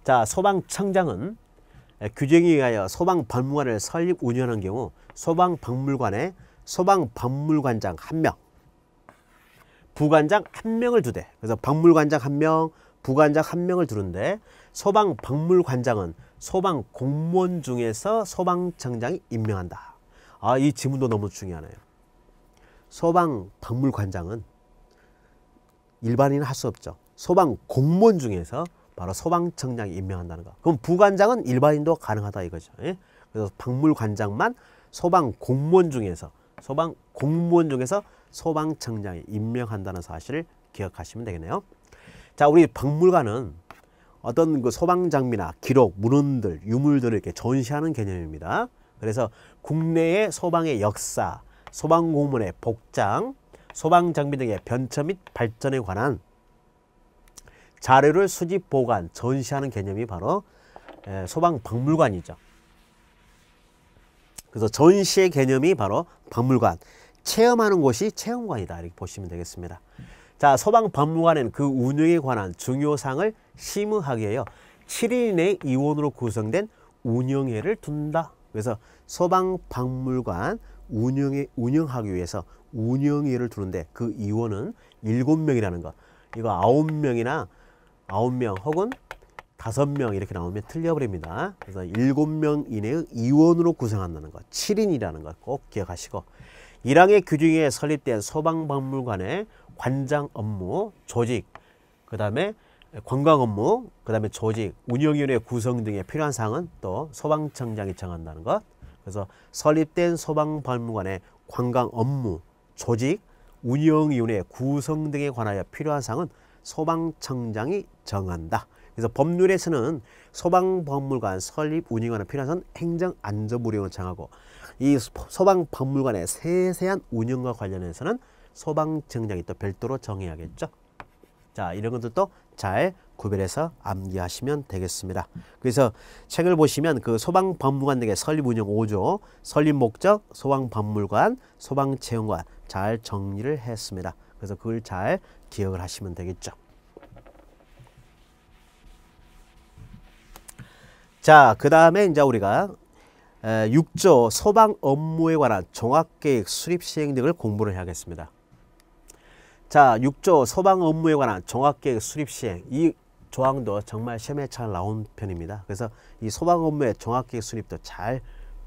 자, 소방청장은 규정에 의하여 소방박물관을 설립 운영하는 경우 소방박물관에 소방박물관장 1명, 부관장 1명을 두대. 그래서 박물관장 1명, 부관장 1명을 두는데 소방박물관장은 소방공무원 중에서 소방청장이 임명한다. 아, 이 지문도 너무 중요하네요. 소방박물관장은 일반인은 할 수 없죠. 소방공무원 중에서 바로 소방청장이 임명한다는 거. 그럼 부관장은 일반인도 가능하다 이거죠. 예? 그래서 박물관장만 소방공무원 중에서 소방청장이 임명한다는 사실을 기억하시면 되겠네요. 자, 우리 박물관은 어떤 그 소방장비나 기록, 문헌들, 유물들을 이렇게 전시하는 개념입니다. 그래서 국내의 소방의 역사, 소방공무원의 복장, 소방장비 등의 변처 및 발전에 관한 자료를 수집, 보관, 전시하는 개념이 바로 소방박물관이죠. 그래서 전시의 개념이 바로 박물관, 체험하는 곳이 체험관이다 이렇게 보시면 되겠습니다. 자, 소방박물관에는 그 운영에 관한 중요사항을 심의하기 위하여 7인 이내 위원으로 구성된 운영회를 둔다. 그래서 소방박물관 운영하기 위해서 운영회를 두는데 그 위원은 7명이라는 거. 이거 9명 혹은 5명 이렇게 나오면 틀려버립니다. 그래서 7명 이내의 위원으로 구성한다는 것. 7인이라는 것 꼭 기억하시고 1항의 규정에 설립된 소방박물관의 관장 업무, 조직, 그 다음에 관광 업무, 그 다음에 조직, 운영위원회 구성 등에 필요한 사항은 또 소방청장이 정한다는 것. 그래서 설립된 소방박물관의 관광 업무, 조직, 운영위원회 구성 등에 관하여 필요한 사항은 소방청장이 정한다. 그래서 법률에서는 소방박물관 설립 운영에 관한 필요한 사항은 행정안전무령으로 정하고 이 소방박물관의 세세한 운영과 관련해서는 소방청장이 또 별도로 정해야겠죠. 자, 이런 것들도 잘 구별해서 암기하시면 되겠습니다. 그래서 책을 보시면 그 소방박물관 등의 설립 운영 5조, 설립 목적, 소방박물관, 소방체험관 잘 정리를 했습니다. 그래서 그걸 잘 기억을 하시면 되겠죠. 자, 그 다음에 이제 우리가 6조 소방 업무에 관한 종합계획 수립 시행 등을 공부를 해야겠습니다. 자, 6조 소방 업무에 관한 종합계획 수립 시행. 이 조항도 정말 시험에 잘 나온 편입니다. 그래서 이 소방 업무의 종합계획 수립도 잘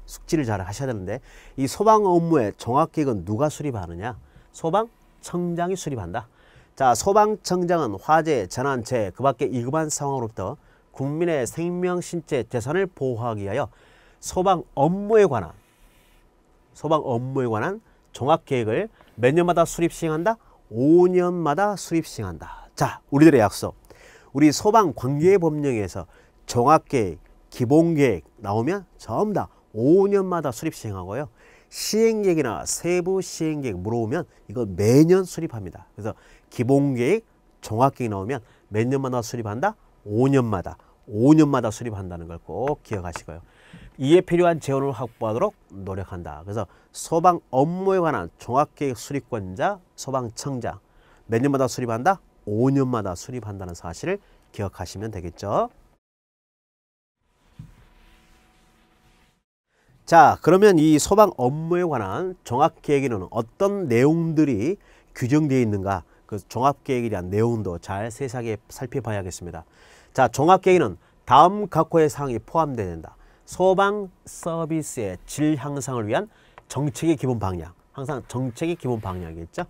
숙지를 잘 하셔야 되는데, 이 소방 업무의 종합계획은 누가 수립하느냐? 소방청장이 수립한다. 자, 소방청장은 화재, 재난, 재해, 그 밖에 위급한 상황으로부터 국민의 생명, 신체, 재산을 보호하기 위하여 소방 업무에 관한 종합계획을 몇 년마다 수립 시행한다? 5년마다 수립 시행한다. 자, 우리들의 약속. 우리 소방관계법령에서 종합계획, 기본계획 나오면 전부 다 5년마다 수립 시행하고요. 시행계획이나 세부 시행계획 물어보면 이거 매년 수립합니다. 그래서 기본계획, 종합계획 나오면 몇 년마다 수립한다? 5년마다 수립한다는 걸 꼭 기억하시고요. 이에 필요한 재원을 확보하도록 노력한다. 그래서 소방 업무에 관한 종합계획 수립권자 소방청장 몇 년마다 수립한다? 5년마다 수립한다는 사실을 기억하시면 되겠죠. 자, 그러면 이 소방 업무에 관한 종합계획에는 어떤 내용들이 규정되어 있는가? 그 종합계획에 대한 내용도 잘 세세하게 살펴봐야겠습니다. 자, 종합계획에는 다음 각호의 사항이 포함되어야 된다. 소방 서비스의 질 향상을 위한 정책의 기본 방향. 항상 정책의 기본 방향이겠죠.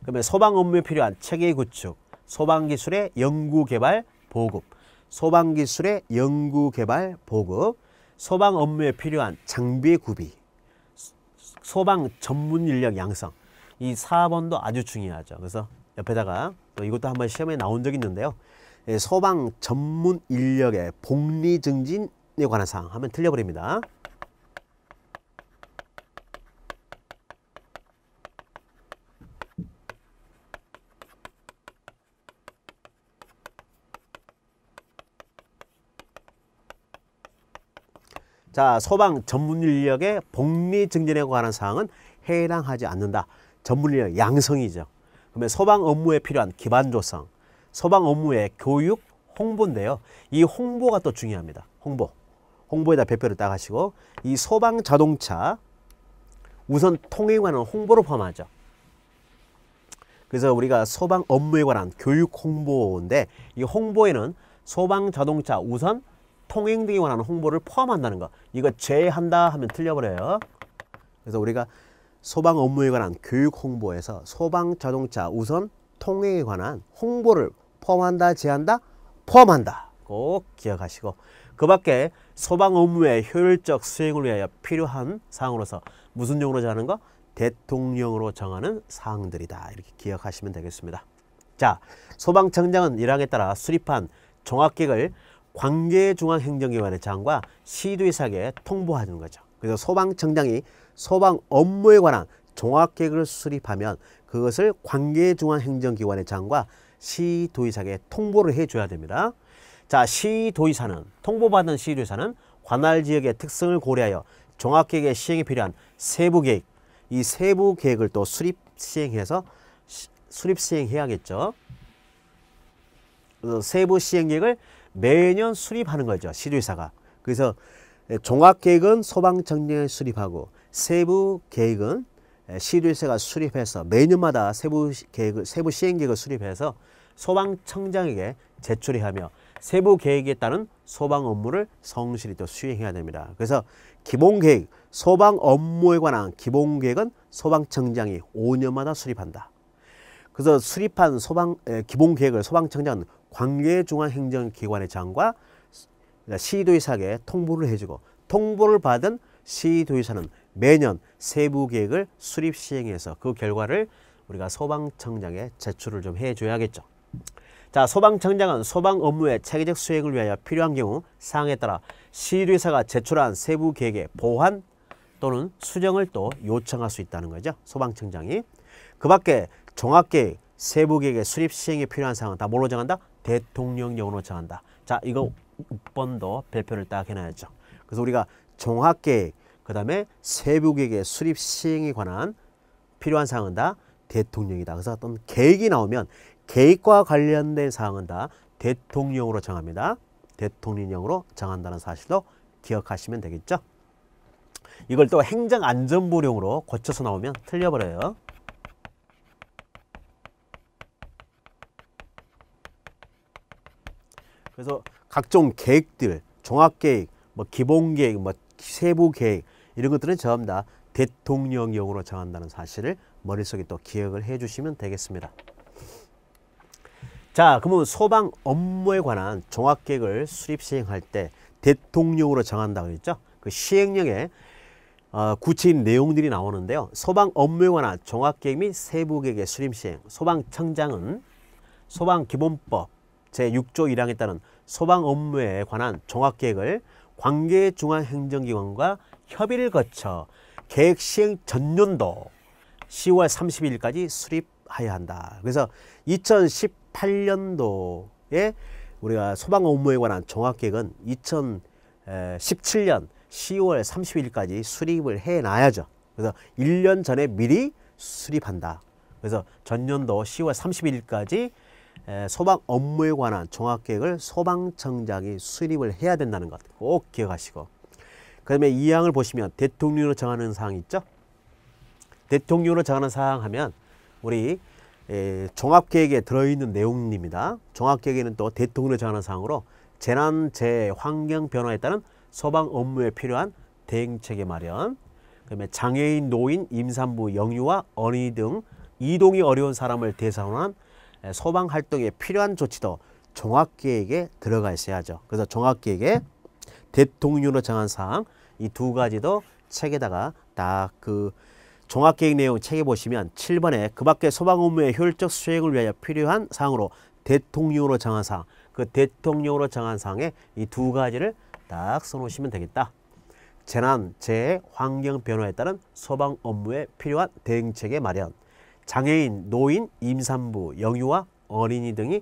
그러면 소방 업무에 필요한 체계 구축, 소방기술의 연구개발 보급, 소방기술의 연구개발 보급, 소방 업무에 필요한 장비의 구비, 소방 전문 인력 양성. 이 4번도 아주 중요하죠. 그래서 옆에다가 또 이것도 한번 시험에 나온 적이 있는데요. 소방 전문 인력의 복리 증진에 관한 사항 하면 틀려버립니다. 자, 소방 전문 인력의 복리 증진에 관한 사항은 해당하지 않는다. 전문 인력 양성이죠. 그러면 소방 업무에 필요한 기반 조성, 소방 업무의 교육, 홍보인데요. 이 홍보가 또 중요합니다. 홍보에다 배표를 딱 하시고, 이 소방 자동차 우선 통행에 관한 홍보를 포함하죠. 그래서 우리가 소방 업무에 관한 교육 홍보인데, 이 홍보에는 소방 자동차 우선 통행 등에 관한 홍보를 포함한다는 거. 이거 제한다 하면 틀려버려요. 그래서 우리가 소방 업무에 관한 교육 홍보에서 소방 자동차 우선 통행에 관한 홍보를 포함한다, 제한다? 포함한다. 꼭 기억하시고, 그 밖에 소방 업무의 효율적 수행을 위하여 필요한 사항으로서 무슨 용어로 정하는 거? 대통령으로 정하는 사항들이다. 이렇게 기억하시면 되겠습니다. 자, 소방청장은 1항에 따라 수립한 종합계획을 관계중앙행정기관의 장과 시도의사에게 통보하는 거죠. 그래서 소방청장이 소방 업무에 관한 종합계획을 수립하면 그것을 관계중앙행정기관의 장과 시도의사에게 통보를 해줘야 됩니다. 자, 시도의사는, 통보받은 시도의사는 관할지역의 특성을 고려하여 종합계획의 시행에 필요한 세부계획, 이 세부계획을 또 수립 시행해야겠죠. 그래서 세부 시행계획을 매년 수립하는 거죠, 시도의사가. 그래서 종합계획은 소방청장이 수립하고 세부 계획은 시도의사가 수립해서 매년마다 세부 시행계획을 수립해서 소방청장에게 제출해야 하며 세부 계획에 따른 소방 업무를 성실히 또 수행해야 됩니다. 그래서 기본계획, 소방 업무에 관한 기본계획은 소방청장이 5년마다 수립한다. 그래서 수립한 기본계획을 소방청장은 관계중앙행정기관의 장과 시도의사에게 통보를 해주고, 통보를 받은 시도의사는 매년 세부계획을 수립 시행해서 그 결과를 우리가 소방청장에 제출을 좀 해줘야겠죠. 자, 소방청장은 소방 업무의 체계적 수행을 위하여 필요한 경우 사항에 따라 시도의사가 제출한 세부계획의 보완 또는 수정을 또 요청할 수 있다는 거죠, 소방청장이. 그 밖에 종합계획, 세부계획의 수립 시행에 필요한 사항은 다 뭘로 정한다? 대통령령으로 정한다. 자, 이거 6번도 발표를 딱 해놔야죠. 그래서 우리가 종합계획, 그 다음에 세부계획의 수립 시행에 관한 필요한 사항은 다 대통령이다. 그래서 어떤 계획이 나오면 계획과 관련된 사항은 다 대통령으로 정합니다. 대통령령으로 정한다는 사실도 기억하시면 되겠죠. 이걸 또 행정안전부령으로 고쳐서 나오면 틀려버려요. 그래서 각종 계획들, 종합계획, 뭐 기본계획, 뭐 세부계획 이런 것들은 전부 다 대통령령으로 정한다는 사실을 머릿속에 또 기억을 해 주시면 되겠습니다. 자, 그러면 소방 업무에 관한 종합계획을 수립 시행할 때 대통령령으로 정한다고 했죠. 그 시행령에 구체인 내용들이 나오는데요. 소방 업무에 관한 종합계획 및 세부계획의 수립 시행, 소방청장은 소방기본법 제6조 1항에 따른 소방 업무에 관한 종합계획을 관계중앙행정기관과 협의를 거쳐 계획 시행 전년도 10월 30일까지 수립하여야 한다. 그래서 2018년도에 우리가 소방 업무에 관한 종합계획은 2017년 10월 30일까지 수립을 해놔야죠. 그래서 1년 전에 미리 수립한다. 그래서 전년도 10월 31일까지 소방 업무에 관한 종합계획을 소방청장이 수립을 해야 된다는 것 꼭 기억하시고, 그 다음에 이 항을 보시면 대통령으로 정하는 사항 있죠. 대통령으로 정하는 사항 하면 우리 종합계획에 들어있는 내용입니다. 종합계획에는 또 대통령으로 정하는 사항으로 재난, 재해, 환경 변화에 따른 소방 업무에 필요한 대응체계 마련, 그 다음에 장애인, 노인, 임산부, 영유아, 어린이 등 이동이 어려운 사람을 대상으로 한 소방활동에 필요한 조치도 종합계획에 들어가 있어야죠. 그래서 종합계획에 대통령으로 정한 사항 이 두 가지도 책에다가 딱 그 종합계획 내용 책에 보시면 7번에 그 밖에 소방 업무의 효율적 수행을 위하여 필요한 사항으로 대통령으로 정한 사항, 그 대통령으로 정한 사항에 이 두 가지를 딱 써놓으시면 되겠다. 재난, 재해, 환경 변화에 따른 소방 업무에 필요한 대응체계 마련, 장애인, 노인, 임산부, 영유아, 어린이 등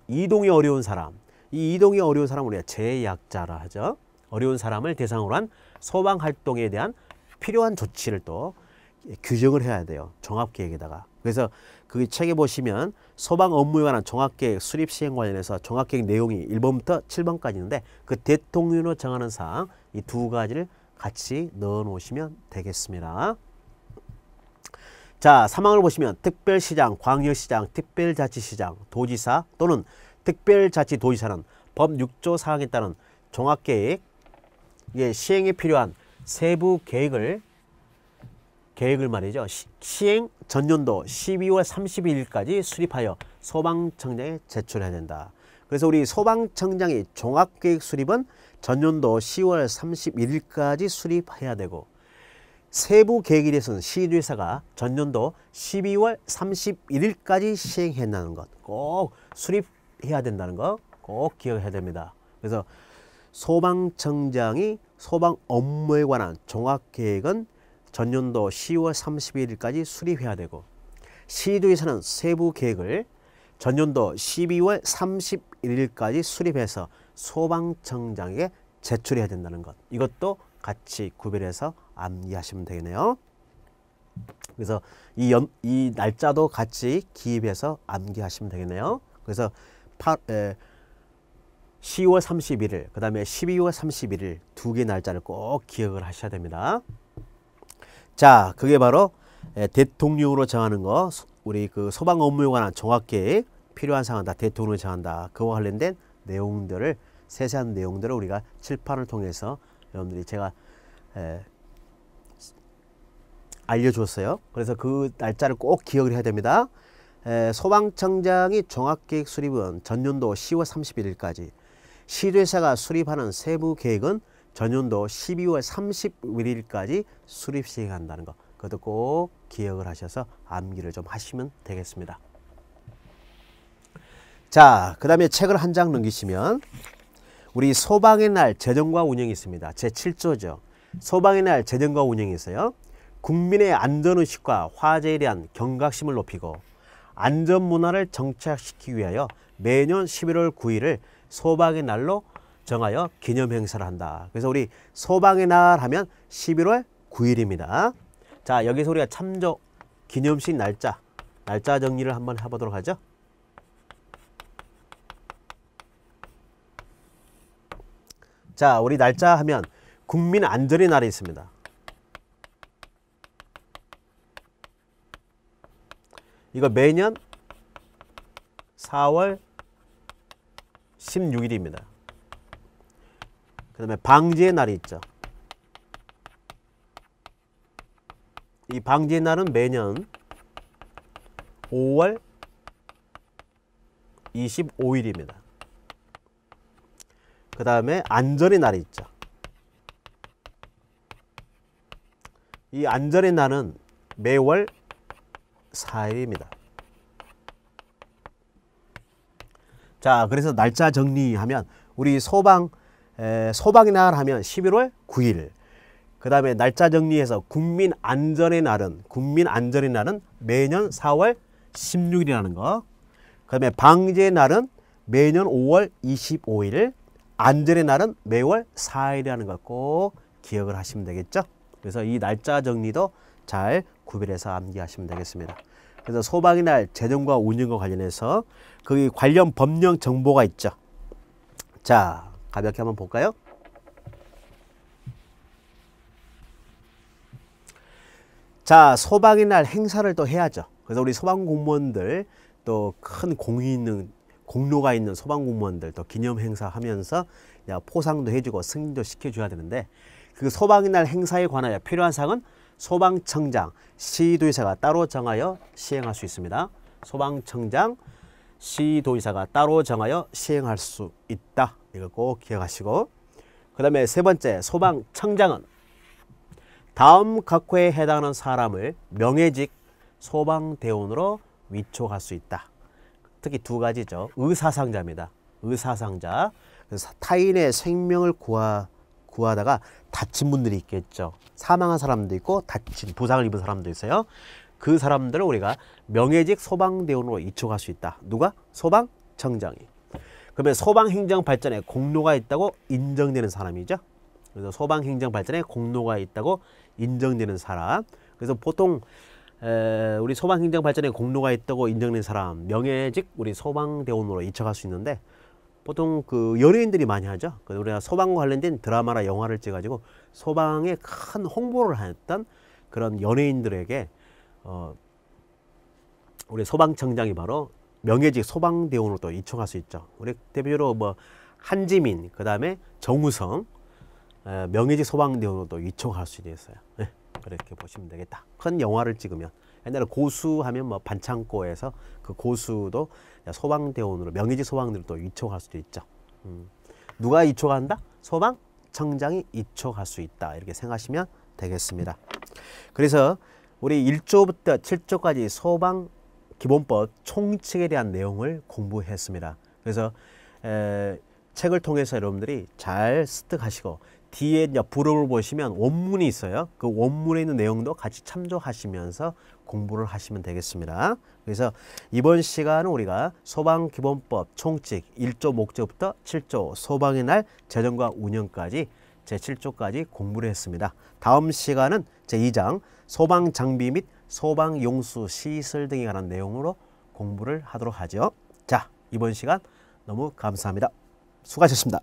이동이 어려운 사람, 이 이동이 어려운 사람을 우리가 재약자라 하죠. 어려운 사람을 대상으로 한 소방 활동에 대한 필요한 조치를 또 규정을 해야 돼요. 종합계획에다가. 그래서 그 책에 보시면 소방 업무에 관한 종합계획 수립 시행 관련해서 종합계획 내용이 1번부터 7번까지 있는데 그 대통령으로 정하는 사항 이 두 가지를 같이 넣어 놓으시면 되겠습니다. 자, 3항을 보시면 특별시장, 광역시장, 특별자치시장, 도지사 또는 특별자치도지사는 법 6조 사항에 따른 종합계획 시행에 필요한 세부 계획을 말이죠. 시행 전년도 12월 32일까지 수립하여 소방청장에 제출해야 된다. 그래서 우리 소방청장이 종합계획 수립은 전년도 10월 31일까지 수립해야 되고, 세부 계획에 대해서는 시도지사가 전년도 12월 31일까지 시행해내는 것 꼭 수립해야 된다는 거 꼭 기억해야 됩니다. 그래서 소방청장이 소방 업무에 관한 종합계획은 전년도 10월 31일까지 수립해야 되고, 시도지사는 세부 계획을 전년도 12월 31일까지 수립해서 소방청장에게 제출해야 된다는 것, 이것도 같이 구별해서 암기하시면 되겠네요. 그래서 이 날짜도 같이 기입해서 암기하시면 되겠네요. 그래서 10월 31일, 그 다음에 12월 31일 두 개 날짜를 꼭 기억을 하셔야 됩니다. 자, 그게 바로 대통령으로 정하는 거, 우리 그 소방 업무에 관한 종합계획 필요한 사항은 다 대통령으로 정한다. 그와 관련된 내용들을, 세세한 내용들을 우리가 칠판을 통해서 여러분들이 제가 알려줬어요. 그래서 그 날짜를 꼭 기억을 해야 됩니다. 소방청장이 종합계획 수립은 전년도 10월 31일까지, 시도지사가 수립하는 세부 계획은 전년도 12월 31일까지 수립 시행한다는 것, 그것도 꼭 기억을 하셔서 암기를 좀 하시면 되겠습니다. 자, 그 다음에 책을 한 장 넘기시면 우리 소방의 날 재정과 운영이 있습니다. 제7조죠. 소방의 날 재정과 운영이 있어요. 국민의 안전의식과 화재에 대한 경각심을 높이고 안전문화를 정착시키기 위하여 매년 11월 9일을 소방의 날로 정하여 기념행사를 한다. 그래서 우리 소방의 날 하면 11월 9일입니다. 자, 여기서 우리가 참조 기념식 날짜 정리를 한번 해보도록 하죠. 자, 우리 날짜 하면 국민 안전의 날이 있습니다. 이거 매년 4월 16일입니다. 그 다음에 방지의 날이 있죠. 이 방지의 날은 매년 5월 25일입니다. 그 다음에 안전의 날이 있죠. 이 안전의 날은 매월 4일입니다. 자, 그래서 날짜 정리하면 우리 소방의 날 하면 11월 9일. 그 다음에 날짜 정리해서 국민 안전의 날은 매년 4월 16일이라는 거. 그 다음에 방지의 날은 매년 5월 25일. 안전의 날은 매월 4일이라는 거 꼭 기억을 하시면 되겠죠. 그래서 이 날짜 정리도 잘 구별해서 암기하시면 되겠습니다. 그래서 소방의 날 제정과 운영과 관련해서 그 관련 법령 정보가 있죠. 자, 가볍게 한번 볼까요? 자, 소방의 날 행사를 또 해야죠. 그래서 우리 소방 공무원들 또 큰 공이 있는 공로가 있는 소방 공무원들 또 기념 행사 하면서 포상도 해주고 승인도 시켜줘야 되는데 그 소방의 날 행사에 관하여 필요한 사항은 소방청장, 시도의사가 따로 정하여 시행할 수 있습니다. 소방청장, 시도의사가 따로 정하여 시행할 수 있다. 이걸 꼭 기억하시고, 그 다음에 세 번째, 소방청장은 다음 각호에 해당하는 사람을 명예직 소방대원으로 위촉할 수 있다. 특히 두 가지죠. 의사상자입니다. 의사상자. 그래서 타인의 생명을 구하다가 다친 분들이 있겠죠. 사망한 사람도 있고 다친 부상을 입은 사람도 있어요. 그 사람들을 우리가 명예직 소방대원으로 위촉할 수 있다. 누가? 소방청장이. 그러면 소방행정 발전에 공로가 있다고 인정되는 사람이죠. 그래서 소방행정 발전에 공로가 있다고 인정되는 사람. 그래서 보통 우리 소방행정 발전에 공로가 있다고 인정된 사람 명예직 우리 소방대원으로 위촉할 수 있는데 보통 그 연예인들이 많이 하죠. 우리가 소방과 관련된 드라마나 영화를 찍어가지고 소방에 큰 홍보를 했던 그런 연예인들에게 우리 소방청장이 바로 명예직 소방대원으로 또 위촉할 수 있죠. 우리 대표적으로 뭐 한지민, 그 다음에 정우성 명예직 소방대원으로 또 위촉할 수 있어요. 네, 그렇게 보시면 되겠다. 큰 영화를 찍으면 옛날에 고수하면 뭐 반창고에서 그 고수도 소방대원으로 명예직 소방대원으로 또 위촉할 수도 있죠. 누가 위촉한다? 소방청장이 위촉할 수 있다. 이렇게 생각하시면 되겠습니다. 그래서 우리 1조부터 7조까지 소방기본법 총칙에 대한 내용을 공부했습니다. 그래서 책을 통해서 여러분들이 잘 습득하시고 뒤에 이제 부록을 보시면 원문이 있어요. 그 원문에 있는 내용도 같이 참조하시면서 공부를 하시면 되겠습니다. 그래서 이번 시간은 우리가 소방기본법 총칙 1조 목적부터 7조 소방의 날 제정과 운영까지 제7조까지 공부를 했습니다. 다음 시간은 제2장 소방장비 및 소방용수 시설 등에 관한 내용으로 공부를 하도록 하죠. 자, 이번 시간 너무 감사합니다. 수고하셨습니다.